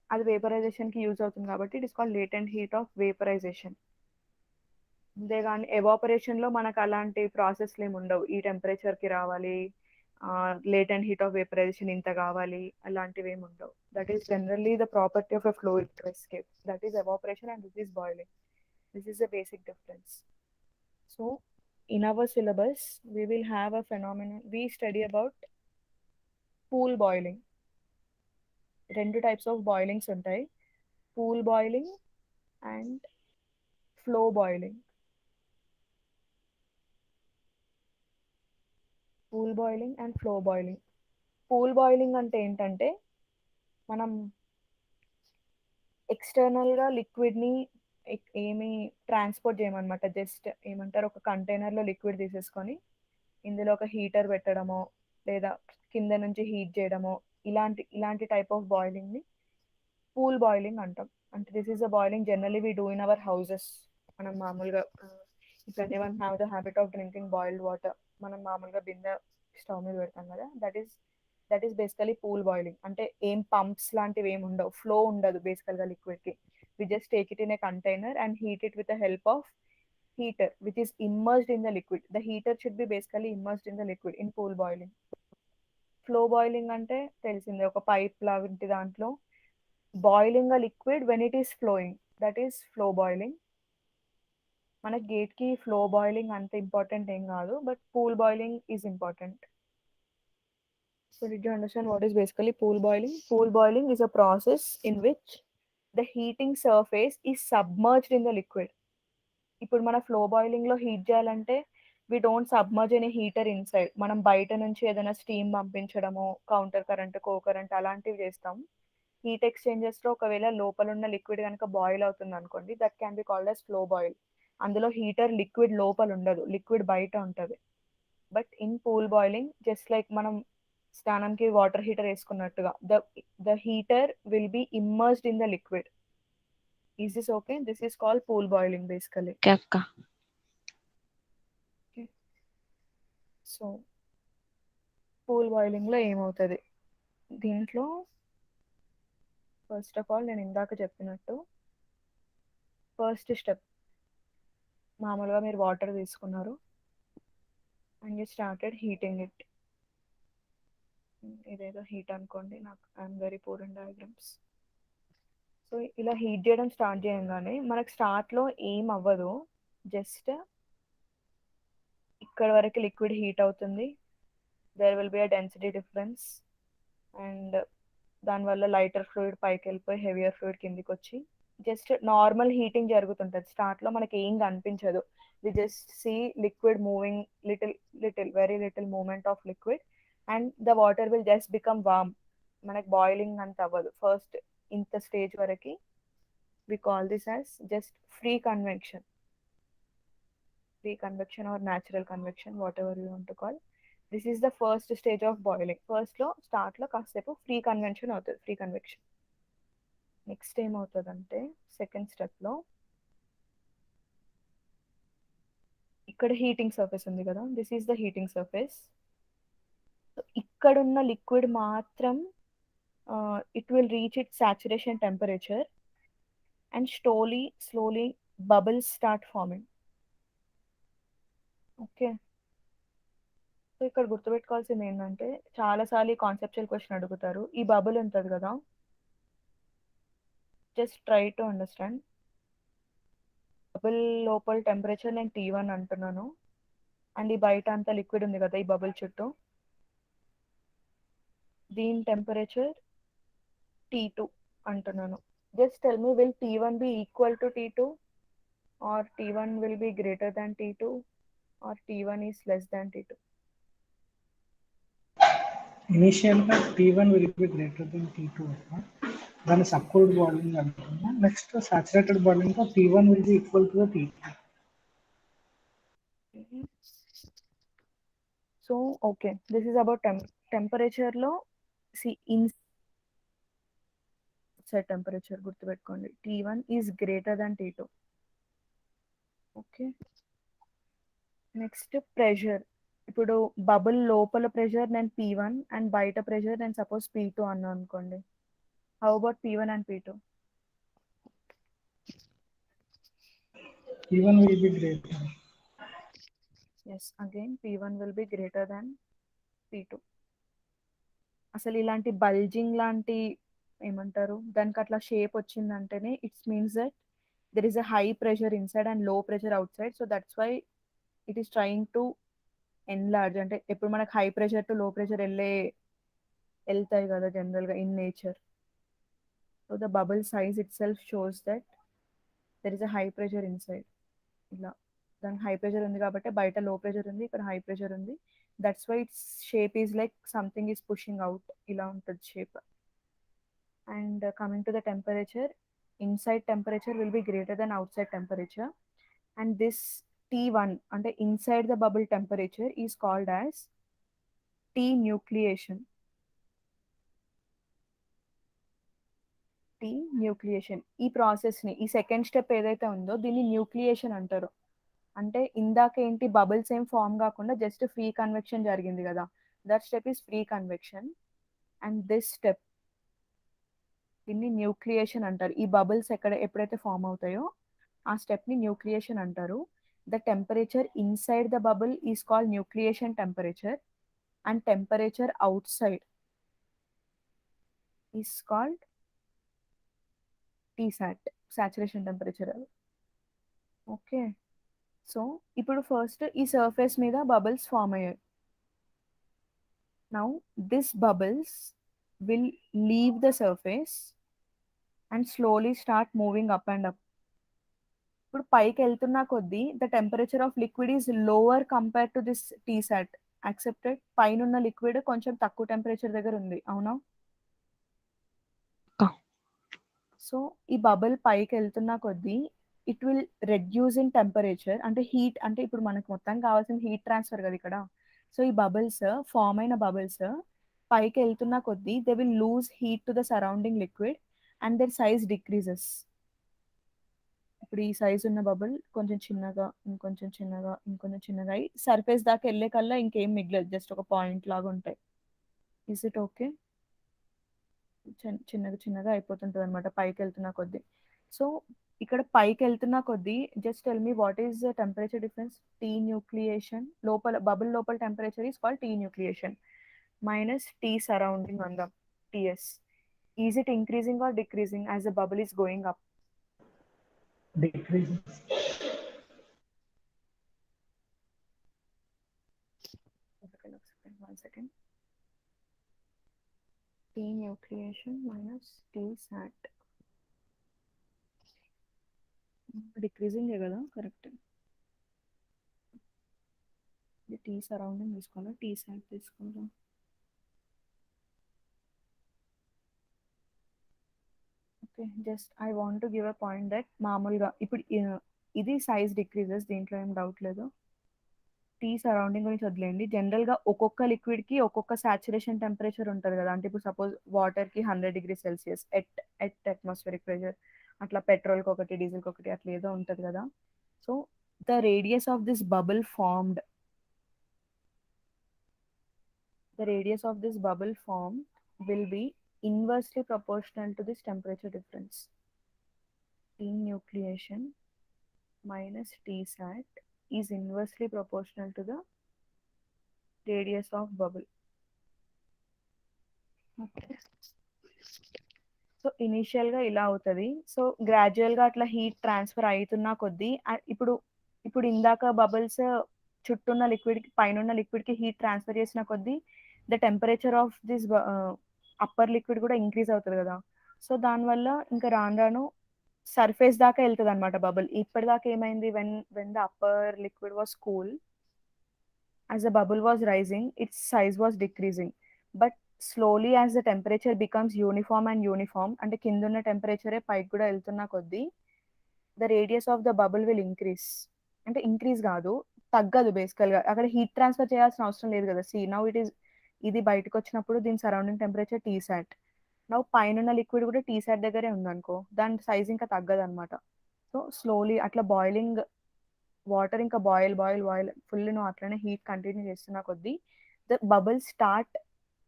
అది వేపరైజేషన్కి use అవుతుంది కాబట్టి it is called latent heat of vaporisation. అంతేగాని ఎవాపరేషన్లో మనకు అలాంటి ప్రాసెస్లు ఏమి ఉండవు, ఈ టెంపరేచర్కి రావాలి, లేటెంట్ హీట్ ఆఫ్ వేపరైజేషన్ ఇంత కావాలి, అలాంటివి ఏమి ఉండవు. That is generally the property of a fluid to escape. That is evaporation and this is boiling. This is the basic difference. So in our syllabus we will have a phenomenon, we study about pool boiling. రెండు types of బాయిలింగ్స్ ఉంటాయి, pool boiling and flow boiling. Pool boiling and flow boiling. Pool boiling అంటే ఏంటంటే మనం ఎక్స్టర్నల్గా లిక్విడ్ని ఏమి transport చేయమన్నమాట, just ఏమంటారు ఒక కంటైనర్లో liquid తీసేసుకొని ఇందులో ఒక హీటర్ పెట్టడమో లేదా కింద నుంచి హీట్ చేయడమో, ఇలాంటి ఇలాంటి టైప్ ఆఫ్ బాయిలింగ్ని పూల్ బాయిలింగ్ అంటాం. అంటే this is a boiling generally we do in our houses. మనం మామూలుగా if anyone have the habit of drinking boiled water, మనం మామూలుగా బిందె స్టవ్ మీద పెడతాం కదా, that is basically pool boiling. అంటే ఏం పంప్స్ లాంటివి ఏమి ఉండవు, ఫ్లో ఉండదు బేసికల్గా లిక్విడ్కి. We just take it in a container and heat it with the help of heater which is immersed in the liquid. The heater should be basically immersed in the liquid in pool boiling. Flow boiling అంటే తెలిసిందే, ఒక pipe లాంటి దాంట్లో boiling a liquid when it is flowing, that is flow boiling. మన గేట్కి flow boiling అంత important ఏం కాదు, but pool boiling is important. So did you understand what is basically pool boiling? Pool boiling is a process in which the heating surface is submerged in the liquid. ఇప్పుడు మన flow బాయిలింగ్లో heat చేయాలంటే we don't submerge any heater inside. మనం బయట నుంచి ఏదైనా steam పంపించడము, counter current, co current అలాంటివి చేస్తాం. హీట్ ఎక్స్చేంజెస్లో ఒకవేళ లోపల ఉన్న లిక్విడ్ కనుక బాయిల్ అవుతుంది అనుకోండి, that can be called as flow boil. అందులో హీటర్ లిక్విడ్ లోపల ఉండదు, లిక్విడ్ బయట ఉంటుంది. But in pool boiling just like మనం స్నానంకి వాటర్ హీటర్ వేసుకున్నట్టుగా, the heater will be immersed in the liquid. Is this okay? This is called pool boiling basically. Okay అక్క. So pool బాయిలింగ్లో ఏమవుతుంది, దీంట్లో ఫస్ట్ ఆఫ్ ఆల్ నేను ఇందాక చెప్పినట్టు ఫస్ట్ స్టెప్, మామూలుగా మీరు వాటర్ తీసుకున్నారు and you started heating it. ఇదేదో హీట్ అనుకోండి, నాకు I'm very poor in diagrams. So ఇలా హీట్ చేయడం స్టార్ట్ చేయగానే మనకు స్టార్ట్లో ఏం అవ్వదు, జస్ట్ ఇక్కడ వరకు లిక్విడ్ హీట్ అవుతుంది, there will be a density difference, and దానివల్ల లైటర్ ఫ్లూయిడ్ పైకి వెళ్ళిపోయి హెవియర్ ఫ్లూయిడ్ కిందికి వచ్చి జస్ట్ నార్మల్ హీటింగ్ జరుగుతుంటుంది. స్టార్ట్లో మనకి ఏం కనిపించదు, we just see liquid moving, little very little moment of liquid, and the water will just become warm. మనకి బాయిలింగ్ అంత అవ్వదు ఫస్ట్ ఇంత స్టేజ్ వరకు. We call this as just free convection, or natural convection, whatever you want to call. This is the first stage of boiling. ఫస్ట్లో స్టార్ట్లో కాసేపు free convection అవుతుంది, free convection. Next ఏమవుతుందంటే second స్టెప్లో ఇక్కడ హీటింగ్ సర్ఫేస్ ఉంది కదా, this is the heating surface. ఇక్కడున్న liquid మాత్రం it will reach it saturation temperature and slowly bubbles start farming. Okay, so ఇక్కడ గుర్తుపెట్టుకోవాల్సింది ఏంటంటే చాలాసార్లు ఈ కాన్సెప్చువల్ క్వశ్చన్ అడుగుతారు. ఈ బబుల్ ఉంటుంది కదా, just try to understand. Bubble లోపల టెంపరేచర్ నేను T1 అంటున్నాను, అండ్ ఈ బయట అంతా లిక్విడ్ ఉంది కదా ఈ బబుల్ చుట్టూ, దీని టెంపరేచర్ T2 అంటున్నాను. Just tell me, will T1 be equal to T2, or T1 will be greater than T2, or T1 is less than T2? ఇనీషియల్గా T1 will be greater then T2 అక్క, దాన్ని subcooled boiling అంటున్నాం. Next saturated బాయిలింగ్లో T1 will be equal to T2. So okay, this is about టెంపరేచర్లో inside temperature గుర్తుపెట్టుకోండి, T1 is greater than T2. Okay, next pressure. ఇప్పుడు bubble లోపల pressure నేను P1 and బయట ప్రెషర్ నేను సపోజ్ P2 అన్నా అనుకోండి. How about P1 and P2? T1 will be greater. Yes, again P1 will be greater than P2. అసలు ఇలాంటి bulging లాంటి ఏమంటారు దానికి అట్లా షేప్ వచ్చిందంటేనే it's means that there is a high pressure inside and low pressure outside. So that's why it is trying to enlarge. అంటే ఎప్పుడు మనకు high pressure to low pressure వెళ్తాయి కదా జనరల్గా in nature. So the bubble size it self shows that there is a high pressure inside. ఇలా దానికి high pressure ఉంది కాబట్టి బయట లో ప్రెషర్ ఉంది, ఇక్కడ హై ప్రెషర్ ఉంది. That's why its shape is like something is pushing out, ఇలా ఉంటుంది shape. And coming to the temperature, inside temperature will be greater than outside temperature, and this T1 అంటే inside the bubble temperature is called as T nucleation. T nucleation, ఈ ప్రాసెస్ని, ఈ second step ఏదైతే ఉందో దీన్ని nucleation అంటారు. అంటే ఇందాక ఏంటి బబుల్స్ ఏం ఫామ్ కాకుండా జస్ట్ ఫ్రీ కన్వెక్షన్ జరిగింది కదా, that step is free convection. And this step దీన్ని న్యూక్లియేషన్ అంటారు. ఈ బబుల్స్ ఎప్పుడైతే ఫామ్ అవుతాయో ఆ స్టెప్ని న్యూక్లియేషన్ అంటారు. the temperature inside the bubble is called nucleation temperature, and temperature outside is called Tsat, saturation temperature. Okay, so ఇప్పుడు first ఈ సర్ఫేస్ మీద బబుల్స్ ఫామ్ అయ్యాయి. Now this bubbles will leave the surface and slowly start moving up and up. ఇప్పుడు పైకి వెళ్తున్న కొద్దీ the temperature of liquid is lower compare to this T-SAT. Accepted, పైన ఉన్న లిక్విడ్ కొంచెం తక్కువ టెంపరేచర్ దగ్గర ఉంది, అవునా? సో ఈ బబుల్ పైకి వెళ్తున్న కొద్దీ it will reduce in temperature, అంటే హీట్, అంటే ఇప్పుడు మనకు మొత్తం కావాల్సిన హీట్ ట్రాన్స్ఫర్ కదా ఇక్కడ. సో ఈ బబుల్స్ ఫామ్ అయిన బబుల్స్ పైకి వెళ్తున్న కొద్దీ they will lose heat to the surrounding liquid and their size decreases. ఇప్పుడు ఈ సైజ్ ఉన్న బబుల్ కొంచెం చిన్నగా, ఇంకొంచెం చిన్నగా, ఇంకొంచెం చిన్నగా అయి సర్ఫేస్ దాకా వెళ్ళే కల్లా ఇంకేం మిగలదు, జస్ట్ ఒక పాయింట్ లాగా ఉంటాయి. Is it okay? చిన్నగా చిన్నగా అయిపోతుంటుంది అనమాట పైకి వెళ్తున్న కొద్దీ. సో ఇక్కడ పైకి వెళ్తున్న కొద్దీ just tell me what is the temperature difference. T nucleation లోపల, బబుల్ లోపల temperature is called T nucleation minus T surrounding అందాం, TS. Is it increasing or decreasing as the bubble is going up? Decreases. One second. T nucleation minus T sat. Decreasing కదా, correct. T surrounding తీసుకోవాలా, T sat తీసుకోవాలా? Okay, just I want to give a point that మామూలుగా ఇప్పుడు ఇది size decreases, దీంట్లో ఏం doubt లేదు. Tea surrounding గురించి వదిలేండి. జనరల్గా ఒక్కొక్క లిక్విడ్కి ఒక్కొక్క సాచురేషన్ టెంపరేచర్ ఉంటుంది కదా. అంటే ఇప్పుడు సపోజ్ వాటర్కి 100 degrees Celsius at atmospheric pressure, అట్లా పెట్రోల్కి ఒకటి, డీజిల్కి ఒకటి, అట్లా ఏదో ఉంటుంది కదా. So the radius of this bubble formed, the radius of this bubble formed will be inversely proportional to this temperature difference. T nucleation minus T sat is inversely proportional to the radius of bubble. Okay. So ఇనీషియల్గా ఇలా అవుతుంది. So గ్రాడ్యువల్గా అట్లా heat transfer అవుతున్న కొద్దీ ఇప్పుడు ఇప్పుడు ఇందాక బబుల్స్ చుట్టూన్న లిక్విడ్కి, పైన లిక్విడ్కి హీట్ ట్రాన్స్ఫర్ చేసిన కొద్దీ the temperature of this upper liquid కూడా ఇంక్రీజ్ అవుతుంది కదా. సో దానివల్ల ఇంకా రాను రాను సర్ఫేస్ దాకా వెళ్తుంది అనమాట బబుల్. ఇప్పటిదాకా ఏమైంది, when the upper liquid was cool, as the bubble was rising, its size was decreasing. But slowly as the temperature becomes uniform and uniform, అంటే కింద ఉన్న టెంపరేచరే పైకి కూడా వెళ్తున్న కొద్దీ the radius of the bubble will increase. అంటే increase కాదు, తగ్గదు బేసికల్గా. అక్కడ హీట్ ట్రాన్స్ఫర్ చేయాల్సిన అవసరం లేదు కదా. సి నౌ ఇట్ ఈస్, ఇది బయటకు వచ్చినప్పుడు దీని సరౌండింగ్ టెంపరేచర్ టీ సాట్. నౌ పైన లిక్విడ్ కూడా టీ సాట్ దగ్గరే ఉందనుకో, దాని సైజ్ ఇంకా తగ్గదు అనమాట. సో స్లోలీ అట్లా బాయిలింగ్ వాటర్ ఇంకా బాయిల్ బాయిల్ బాయిల్ ఫుల్ నువ్వు అట్లనే హీట్ కంటిన్యూ చేస్తున్నా కొద్దీ the bubble start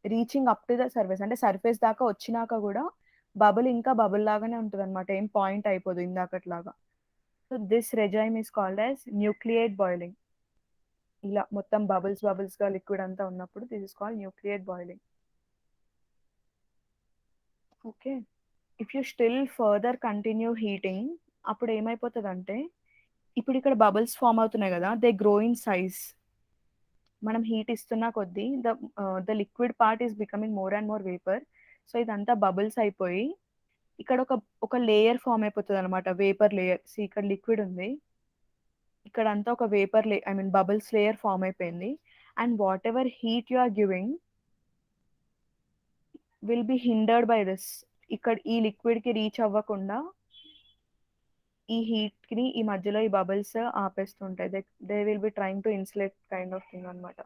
reaching up to the surface. అంటే సర్ఫేస్ దాకా వచ్చినాక కూడా బబుల్ ఇంకా బబుల్ లాగానే ఉంటుంది అనమాట, ఏం పాయింట్ అయిపోదు ఇందాకట్లాగా. So this regime is called as nucleate boiling. ఇలా మొత్తం బబుల్స్ బబుల్స్ గా లిక్విడ్ అంతా ఉన్నప్పుడు this is called nucleate boiling. Okay, if you still further continue heating, అప్పుడు ఏమైపోతుంది అంటే ఇప్పుడు ఇక్కడ బబుల్స్ ఫామ్ అవుతున్నాయి కదా, దే గ్రో ఇన్ సైజ్. మనం హీట్ ఇస్తున్న కొద్దీ the liquid part is becoming more and more vapour. So ఇదంతా బబుల్స్ అయిపోయి ఇక్కడ ఒక లేయర్ ఫామ్ అయిపోతుంది అనమాట, వేపర్ లేయర్. సో ఇక్కడ లిక్విడ్ ఉంది, ఇక్కడ అంతా ఒక vapour I mean bubbles layer form అయిపోయింది. And whatever heat you are giving will be hindered by this. ఇక్కడ ఈ లిక్విడ్ కి రీచ్ అవ్వకుండా ఈ హీట్ ని ఈ మధ్యలో ఈ బబుల్స్ ఆపేస్తుంటాయి. They will be trying to insulate kind of thing అనమాట.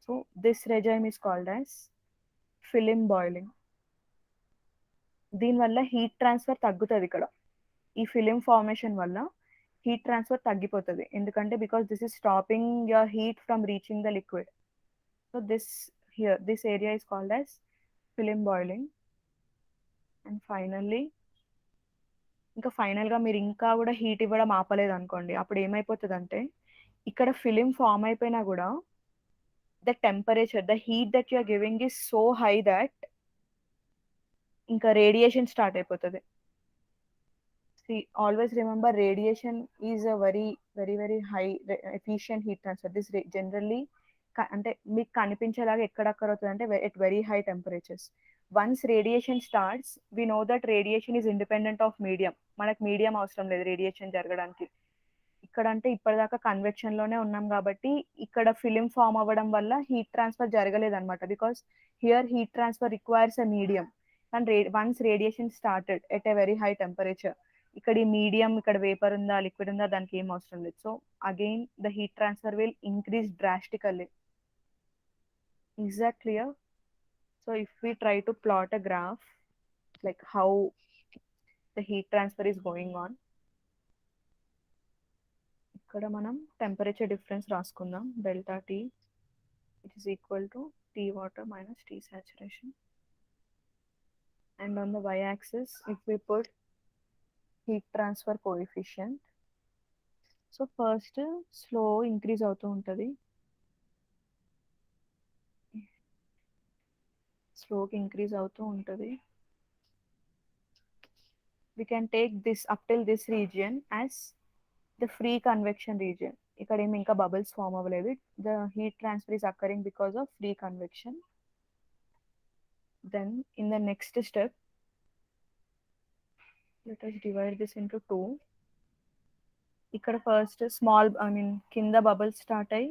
So this regime is called as film boiling. దీనివల్ల హీట్ ట్రాన్స్ఫర్ తగ్గుతుంది ఇక్కడ. ఈ ఫిలిం ఫార్మేషన్ వల్ల హీట్ ట్రాన్స్ఫర్ తగ్గిపోతుంది, ఎందుకంటే because this is stopping your heat from reaching the liquid. So this area is called as film boiling. And finally ఇంకా ఫైనల్గా మీరు ఇంకా కూడా హీట్ ఇవ్వడం ఆపలేదు అనుకోండి, అప్పుడు ఏమైపోతుంది అంటే ఇక్కడ ఫిలిం ఫామ్ అయిపోయినా కూడా the temperature, the heat that you are giving is so high that ఇంకా రేడియేషన్ స్టార్ట్ అయిపోతుంది. See, always remember radiation is a very high efficient heat transfer. This generally అంటే మీకు కనిపించేలాగా ఎక్కడక్కడ అవుతుంది అంటే at very high temperatures. Once radiation starts, we know that radiation is independent of medium. మనకు medium అవసరం లేదు radiation జరగడానికి. ఇక్కడ అంటే ఇప్పటిదాకా కన్వెక్షన్ లోనే ఉన్నాం కాబట్టి ఇక్కడ ఫిలిం ఫామ్ అవ్వడం వల్ల హీట్ ట్రాన్స్ఫర్ జరగలేదు అనమాట, because here heat transfer requires a medium and once radiation started at a very high temperature, ఇక్కడ ఈ మీడియం ఇక్కడ వేపర్ ఉందా లిక్విడ్ ఉందా దానికి ఏం అవసరం లేదు. So again the heat transfer will increase drastically. Is that clear? So if we try to plot a graph like how the heat transfer is going on, ఇక్కడ మనం టెంపరేచర్ డిఫరెన్స్ రాసుకుందాం. Delta T it is equal to T water minus T saturation. And on the Y axis if we put heat transfer coefficient, so first slow increase అవుతూ ఉంటుంది, స్లోకి increase అవుతూ ఉంటుంది. we can take this up till this region as the free convection region. ఇక్కడ ఏమి ఇంకా bubbles form అవ్వలేదు. the heat transfer is occurring because of free convection. Then in the next step, let us divide this into two. ఇక్కడ first small కింద bubbles start అయ్యి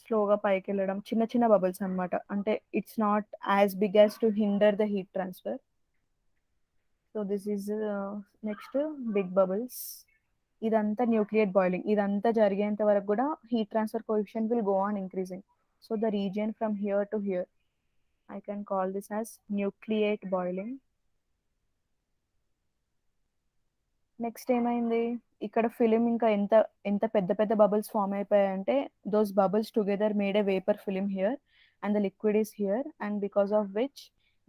స్లోగా పైకి వెళ్ళడం, చిన్న చిన్న బబుల్స్ అనమాట, అంటే it's not as big as to hinder the heat transfer. So this is next big bubbles. ఇదంతా న్యూక్లియేట్ బాయిలింగ్, ఇదంతా జరిగేంత వరకు కూడా heat transfer coefficient will go on increasing. So the region from here to here I can call this as nucleate boiling. నెక్స్ట్ ఏమైంది, ఇక్కడ film ఇంకా ఎంత ఎంత పెద్ద పెద్ద బబుల్స్ ఫామ్ అయిపోయాయంటే those bubbles together made a vapour film here and the liquid is here and because of which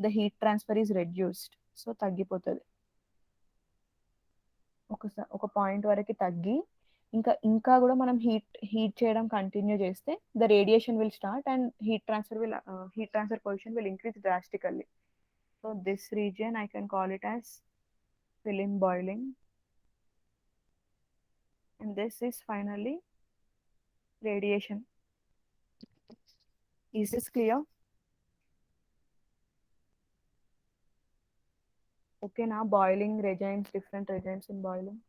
the heat transfer is reduced. So తగ్గిపోతుంది, ఒక పాయింట్ వరకు తగ్గి ఇంకా ఇంకా కూడా మనం హీట్ చేయడం కంటిన్యూ చేస్తే the radiation will start and heat transfer position will increase drastically. So this region I can call it as film boiling, and this is finally radiation. Is this clear? Okay, now boiling regimes, different regimes in boiling.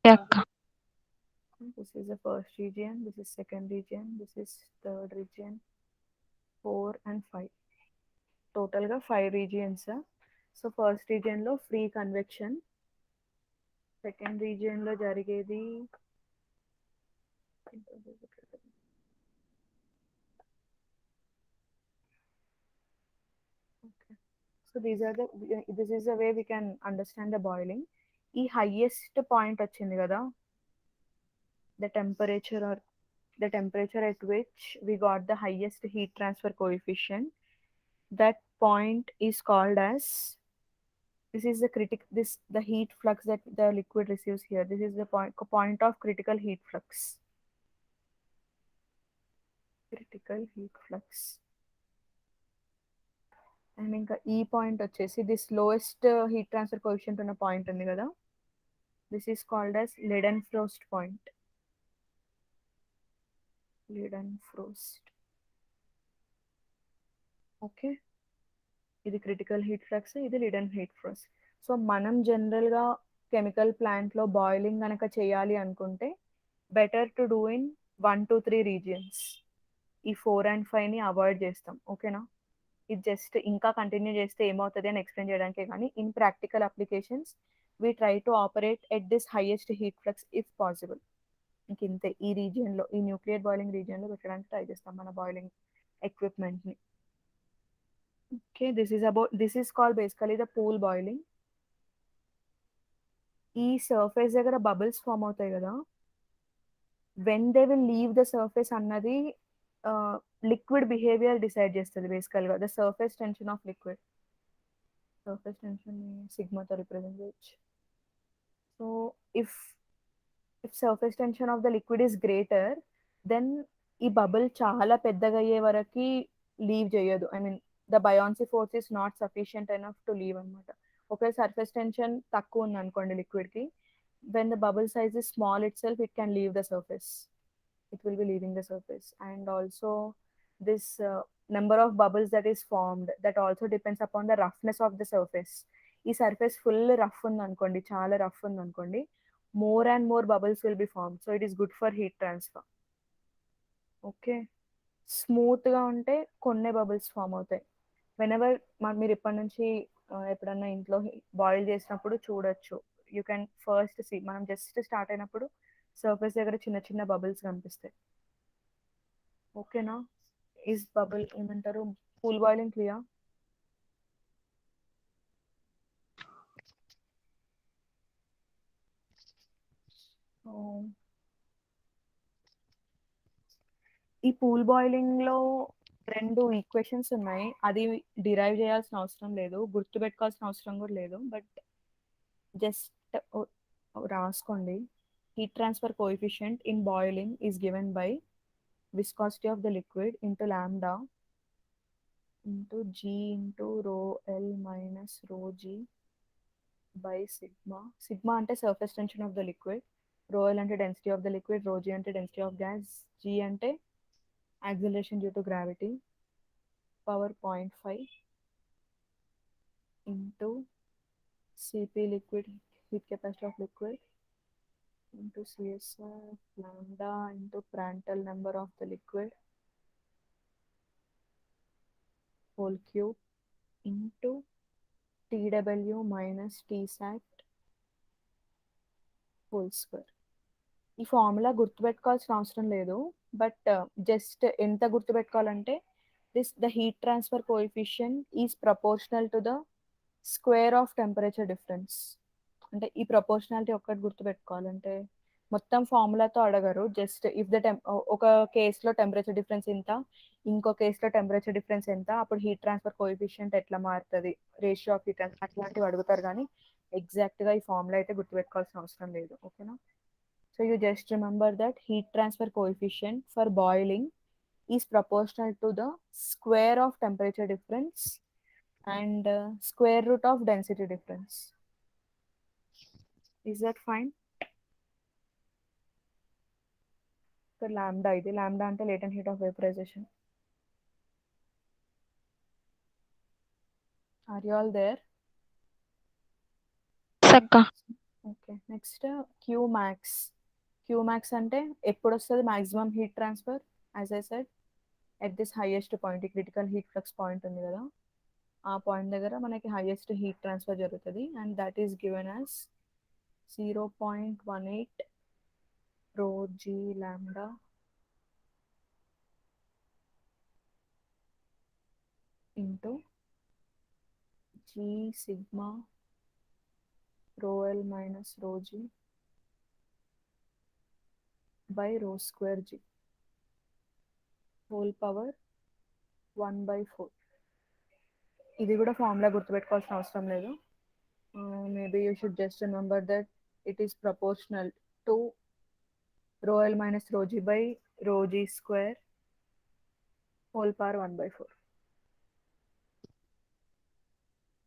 అక్క. This is the first region, this is second region, this is third region, 4 and 5. Total ga 5 regions. So first region lo free convection, second region lo jarigedi okay. So this is the way we can understand the boiling. ఈ highest point వచ్చింది కదా, the temperature at which we got the highest heat transfer coefficient, that point is called as, this is the heat flux that the liquid receives here. This is the point of critical heat flux. And ఇంకా ఈ point వచ్చేసి this lowest heat transfer coefficient ఉన్న point ఉంది కదా, this is called as Leiden-Frost point. Leiden-Frost. Okay, ఇది critical heat flux, ఇది లిడెన్ heat flux. So మనం జనరల్గా కెమికల్ ప్లాంట్లో బాయిలింగ్ కనుక చేయాలి అనుకుంటే better to do in 1 to 3 regions. ఈ 4 and 5ని అవాయిడ్ చేస్తాం, ఓకేనా? ఇది జస్ట్ ఇంకా కంటిన్యూ చేస్తే ఏమవుతుంది అని ఎక్స్ప్లెయిన్ చేయడానికే, కానీ in practical applications we try to operate at this highest heat flux if possible. ఇంక ఇంతే, ఈ రీజియన్లో, ఈ న్యూక్లియర్ బాయిలింగ్ రీజియన్లో పెట్టడానికి ట్రై చేస్తాం మన బాయిలింగ్ ఎక్విప్మెంట్ని. Okay, this is called basically the pool boiling. ఈ సర్ఫేస్ దగ్గర బబుల్స్ ఫామ్ అవుతాయి కదా, when they will leave the surface అన్నది లిక్విడ్ బిహేవియర్ డిసైడ్ చేస్తుంది బేసికల్గా. The surface tension of liquid, surface tension సిగ్మాతో రిప్రజెంట్ చేయొచ్చు. So if if surface tension of the liquid is greater, then ఈ bubble చాలా పెద్దగా అయ్యే వరకు లీవ్ చేయదు. I mean the buoyancy force is not sufficient enough to leave అనమాట. ఒకవేళ సర్ఫేస్ టెన్షన్ తక్కువ ఉంది అనుకోండి లిక్విడ్కి, when the bubble size is small itself it can leave the surface. It will be leaving the surface. And also this number of bubbles that is formed, that also depends upon the roughness of the surface. ఈ surface full rough ఉంది అనుకోండి, చాలా rough ఉంది అనుకోండి, more and more bubbles will be form. So it is good for heat transfer. Okay, స్మూత్గా ఉంటే కొన్ని bubbles form అవుతాయి. వెనెవర్ మీరు ఇప్పటి నుంచి ఎప్పుడన్నా ఇంట్లో బాయిల్ చేసినప్పుడు చూడొచ్చు. యూ కెన్ ఫస్ట్ సీ, మనం జస్ట్ స్టార్ట్ అయినప్పుడు సర్ఫేస్ దగ్గర చిన్న చిన్న బబుల్స్ కనిపిస్తాయి. ఓకేనా? ఈజ్ బబుల్ ఏమంటారు, పూల్ బాయిలింగ్ క్లియర్? ఈ పూల్ బాయిలింగ్ లో రెండు ఈక్వేషన్స్ ఉన్నాయి. అది డిరైవ్ చేయాల్సిన అవసరం లేదు, గుర్తుపెట్టుకోవాల్సిన అవసరం కూడా లేదు, బట్ జస్ట్ రాసుకోండి. Heat transfer coefficient in boiling is given by viscosity of the liquid into lambda into g into rho L minus rho g by sigma. Sigma ante surface tension of the liquid, rho L ante density of the liquid, rho g ante density of gas, g ante acceleration due to gravity, power 0.5 into Cp liquid, heat capacity of liquid, into CSR lambda into Prandtl number of the liquid whole cube into TW minus Tsat whole square. ఈ formula గుర్తుపెట్టుకోవాల్సిన అవసరం లేదు, but just ఎంత గుర్తుపెట్టుకోవాలంటే the heat transfer coefficient is proportional to the square of temperature difference. అంటే ఈ proportionality ఒక్కటి గుర్తుపెట్టుకోవాలంటే మొత్తం ఫార్ములాతో అడగరు. జస్ట్ ఇఫ్ ద ఒక కేసులో టెంపరేచర్ డిఫరెన్స్ ఎంత, ఇంకో కేసులో టెంపరేచర్ డిఫరెన్స్ ఎంత, అప్పుడు హీట్ ట్రాన్స్ఫర్ కోఎఫిషియంట్ ఎట్లా మారుతుంది, రేషియో ఆఫ్ హీట్ ట్రాన్స్ఫర్ అట్లాంటివి అడుగుతారు. కానీ ఎగ్జాక్ట్గా ఈ ఫార్ములా అయితే గుర్తుపెట్టుకోవాల్సిన అవసరం లేదు. ఓకేనా? So you just remember that heat transfer coefficient for boiling is proportional to the square of temperature difference and square root of density difference. Is that fine? ఇక్కడ లాంబ్డా, ఇది లాంబ్డా అంటే latent heat of vaporisation. Are you all there? Okay, next Q max. Q max అంటే ఎప్పుడు వస్తుంది maximum heat transfer? As I said, at this highest point, ఈ critical heat flux point ఉంది కదా, ఆ పాయింట్ దగ్గర మనకి హైయెస్ట్ హీట్ ట్రాన్స్ఫర్ జరుగుతుంది. And that is given as 0.18 rho g lambda into g sigma rho L minus rho g by rho square g whole power 1/4. ఇది కూడా formula గుర్తుపెట్టుకోవాల్సిన అవసరం లేదు. Maybe you should just remember that it is proportional to rho L minus rho g by rho g square whole power 1/4.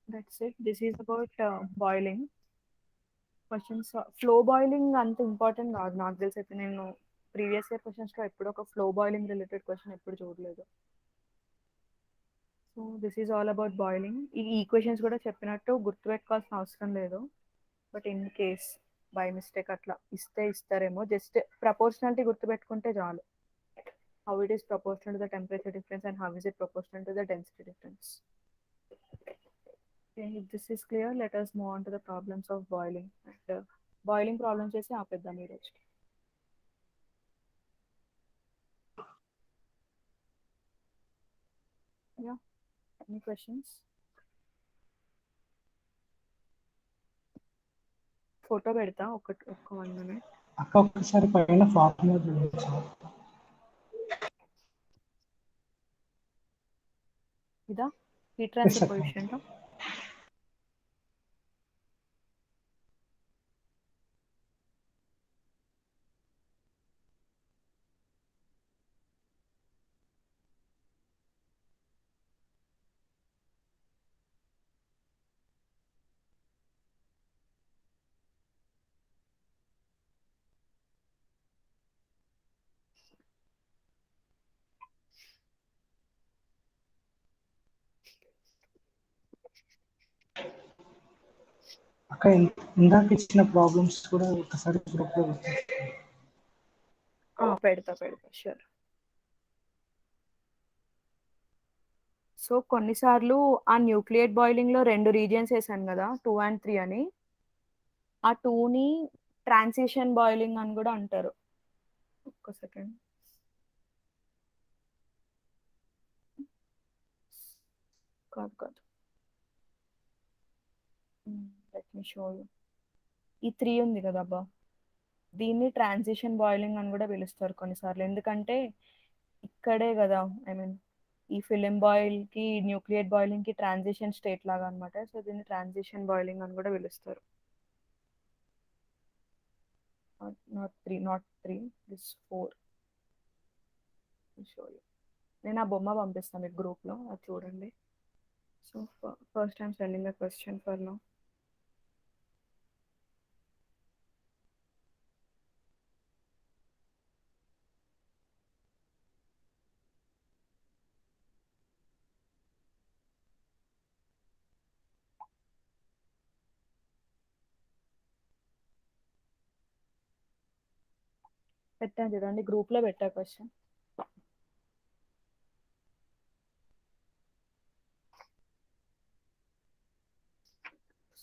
That's it. This is about boiling. Questions flow boiling అంత important కాదు నాకు తెలిసి. అయితే నేను previous year క్వశ్చన్స్లో ఎప్పుడు ఒక flow boiling related question ఎప్పుడు చూడలేదు. So this is all about boiling. ఈ ఈక్వేషన్స్ కూడా చెప్పినట్టు గుర్తుపెట్టుకోవాల్సిన అవసరం లేదు, but in case by mistake అట్లా ఇస్తారేమో. జస్ట్ ప్రపోర్షనాలిటీ గుర్తుపెట్టుకుంటే చాలు. How it is proportional to the temperature difference and how is it proportional to the density difference. If this is clear, let us move on to the problems of boiling. And boiling problems చేసి ఆపేద్దాం ఈరోజు. Yeah, any questions? Photo పెడతా ఒక్క 1 minute. అక్క ఒక్కసారి పైన formula చూడొచ్చు. ఇదా హీట్ ట్రాన్స్ఫర్ కోఎఫిషియంట్? అక్క ఇందాక ఇచ్చిన ప్రాబ్లమ్స్ కూడా ఒకసారి గ్రూప్లో పెడతా షూర్. సో కొన్నిసార్లు ఆ న్యూక్లియేట్ బాయిలింగ్ లో 2 రీజియన్స్ వేసాను కదా, 2 and 3 అని. ఆ 2ని ట్రాన్సిషన్ బాయిలింగ్ అని కూడా అంటారు. ఒక్క సెకండ్. కాదు. Let me show you. ఈ 3 ఉంది కదా అబ్బా, దీన్ని ట్రాన్సిషన్ బాయిలింగ్ అని కూడా పిలుస్తారు కొన్నిసార్లు. ఎందుకంటే ఇక్కడే కదా, ఐ మీన్ ఈ ఫిలిం బాయిల్ కి న్యూక్లియేట్ బాయిలింగ్ కి ట్రాన్సిషన్ స్టేట్ లాగా అనమాట. సో దీన్ని ట్రాన్సిషన్ బాయిలింగ్ అని కూడా పిలుస్తారు. Not three, this 4. Show you. నేను ఆ బొమ్మ పంపిస్తాను మీకు గ్రూప్లో, అది చూడండి. So first time sending the question for now. పెట్టాను చూడండి, గ్రూప్లో పెట్టా క్వశ్చన్.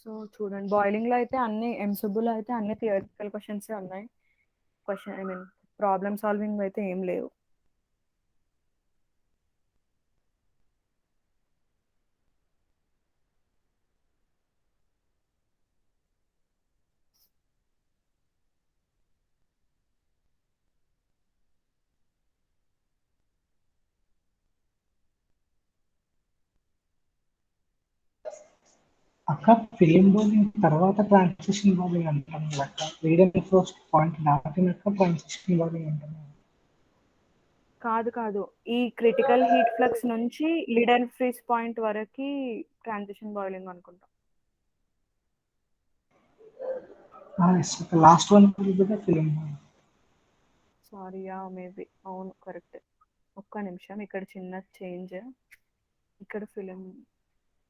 సో చూడండి, బాయిలింగ్ లో అయితే అన్ని ఎంసెబుల్ అయితే అన్ని థియరిటికల్ క్వశ్చన్స్ ఉన్నాయి. ఐ మీన్ ప్రాబ్లమ్ సాల్వింగ్ అయితే ఏం లేవు. అక్క ఫిలిం బౌలింగ్ తర్వాత ట్రాన్సిషన్ బౌలింగ్ అంటాం అక్క. రీడ్ అండ్ ఫస్ట్ పాయింట్ దాటినాక ట్రాన్సిషన్ బౌలింగ్ అంటాం. కాదు, ఈ క్రిటికల్ హీట్ ఫ్లక్స్ నుంచి లిడ్ అండ్ ఫ్రీజ్ పాయింట్ వరకు ట్రాన్సిషన్ బాయిలింగ్ అనుకుంటా. Last one film boiling. సారీయా, మేబీ అవును కరెక్ట్. ఒక్క నిమిషం, ఇక్కడ చిన్న చేంజ్. ఇక్కడ ఫిలిం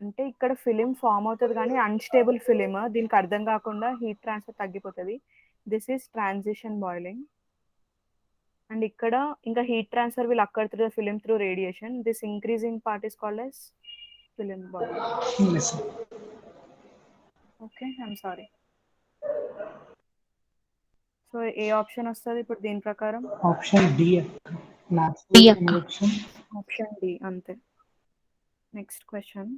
అంటే ఇక్కడ ఫిలిం ఫామ్ అవుతుంది కానీ అన్స్టేబుల్ ఫిలిం, దీనికి అర్థం కాకుండా హీట్ ట్రాన్స్ఫర్ తగ్గిపోతుంది. This is transition boiling. And ఇక్కడ ఇంకా heat transfer will అక్కర్ through the film through radiation. This increasing part is called as film boiling. Okay, I'm sorry. So A option వస్తుంది ఇప్పుడు దీని ప్రకారం? ఆప్షన్ డి డి అక్క. Option D అంతే. Next question.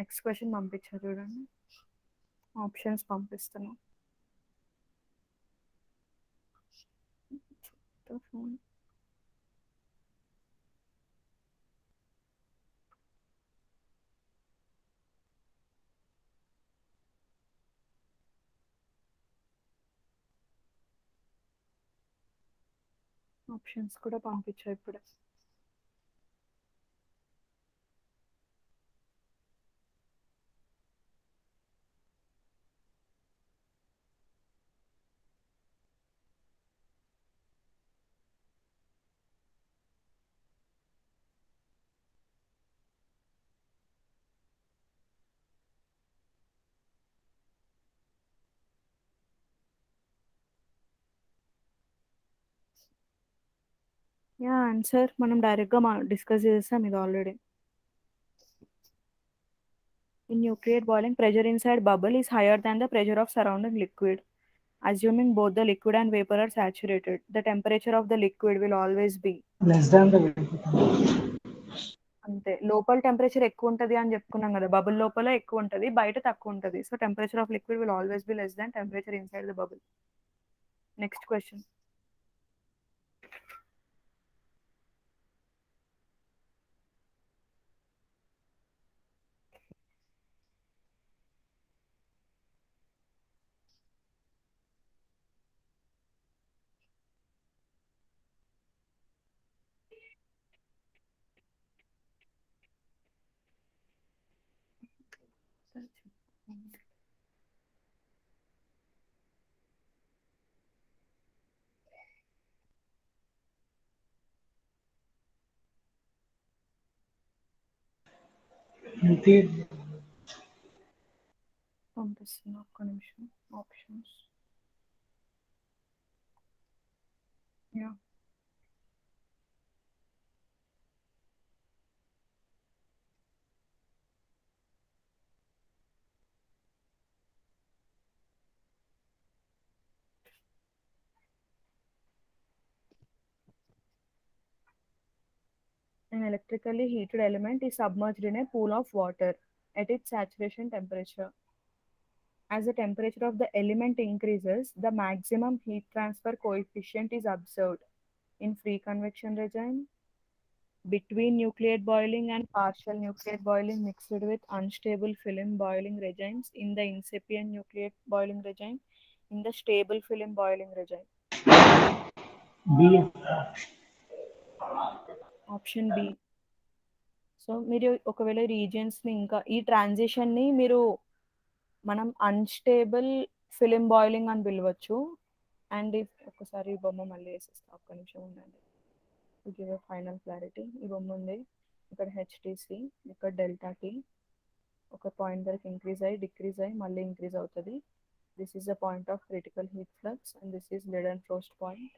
Next question పంపించారు చూడండి, options పంపిస్తున్నా. Phone options కూడా పంపించా ఇప్పుడు. యా ఆన్సర్ మనం డైరెక్ట్గా డిస్కస్ చేసాం ఇది already. In nucleate boiling, pressure inside bubble is higher than the pressure of surrounding liquid. Assuming both the liquid and vapor are saturated, the temperature of the liquid will always be less than the అంతే. లోపల temperature ఎక్కువ ఉంటుంది అని చెప్పుకున్నాం కదా, bubble లోపల ఎక్కువ ఉంటుంది, బయట తక్కువ ఉంటుంది. So temperature of liquid will always be less than temperature inside the bubble. Next question. Indeed, పంపిస్తున్నా ఒక్క నిమిషం. Options. Yeah. An electrically heated element is submerged in a pool of water at its saturation temperature. As the temperature of the element increases, the maximum heat transfer coefficient is observed in free convection regime, between nucleate boiling and partial nucleate boiling mixed with unstable film boiling regimes, in the incipient nucleate boiling regime, in the stable film boiling regime. B. Option B. So మీరు ఒకవేళ రీజియన్స్ని ఇంకా ఈ ట్రాన్సిషన్ని మీరు మనం unstable film boiling అని పిలవచ్చు. And ఒకసారి ఈ బొమ్మ మళ్ళీ వేసేస్తా, ఒక్క నిమిషం ఉండండి. To give a final clarity, ఈ బొమ్మ ఉంది, ఇక్కడ హెచ్టీసీ, ఇక్కడ డెల్టా టీ, ఒక పాయింట్ వరకు ఇంక్రీజ్ అయ్యి డిక్రీజ్ అయ్యి మళ్ళీ ఇంక్రీజ్ అవుతుంది. This is the point of critical heat flux and this is lid and frost point.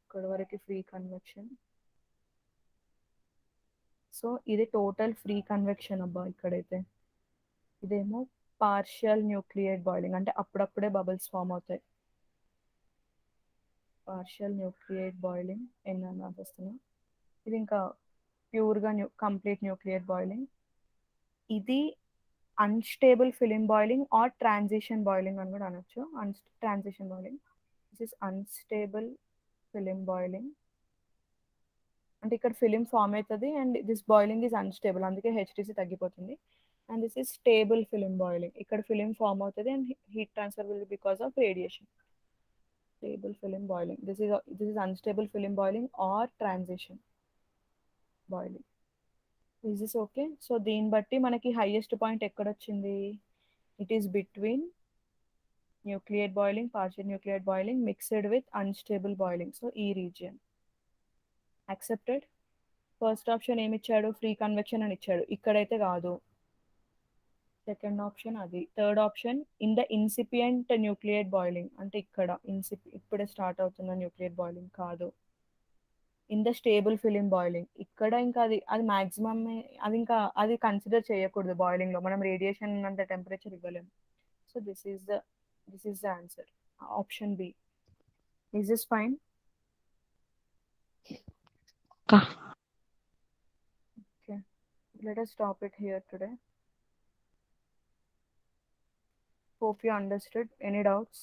ఇక్కడ వరకు ఫ్రీ కన్వెక్షన్. సో ఇది టోటల్ ఫ్రీ కన్వెక్షన్ అబ్బా. ఇక్కడైతే ఇదేమో పార్షియల్ న్యూక్లియేట్ బాయిలింగ్, అంటే అప్పుడప్పుడే బబుల్స్ ఫామ్ అవుతాయి. పార్షియల్ న్యూక్లియేట్ బాయిలింగ్ ఎన్ని అని రాసేస్తున్నా. ఇది ఇంకా ప్యూర్గా కంప్లీట్ న్యూక్లియేట్ బాయిలింగ్. ఇది unstable film boiling or transition boiling అని కూడా అనొచ్చు. Transition boiling. This is unstable film boiling, అంటే ఇక్కడ ఫిలిం ఫామ్ అవుతుంది and this boiling is unstable, అందుకే హెచ్టీసీ తగ్గిపోతుంది. And this is stable film boiling, ఇక్కడ ఫిలిం ఫామ్ అవుతుంది and heat transfer will because of radiation. Stable film boiling, this is unstable film boiling or transition boiling. Is this okay? So దీన్ని బట్టి మనకి highest point ఎక్కడ వచ్చింది? It is between nucleate boiling, partial nucleate boiling mixed with unstable boiling. So ఈ region accepted. First option ఏమి ఇచ్చాడు? Free convection అని ఇచ్చాడు, ఇక్కడైతే కాదు. సెకండ్ ఆప్షన్ అది. Third option in the incipient nucleate boiling, అంటే ఇక్కడ ఇప్పుడే స్టార్ట్ అవుతున్న న్యూక్లియేట్ బాయిలింగ్ కాదు. In the stable film boiling, ఇక్కడ ఇంకా అది అది మాక్సిమం, అది ఇంకా అది కన్సిడర్ చేయకూడదు బాయిలింగ్లో, మనం రేడియేషన్ అంత టెంపరేచర్ ఇవ్వలేము. So this is the answer, option B. Is this fine? Okay, let us stop it here today. Hope you understood. Any doubts?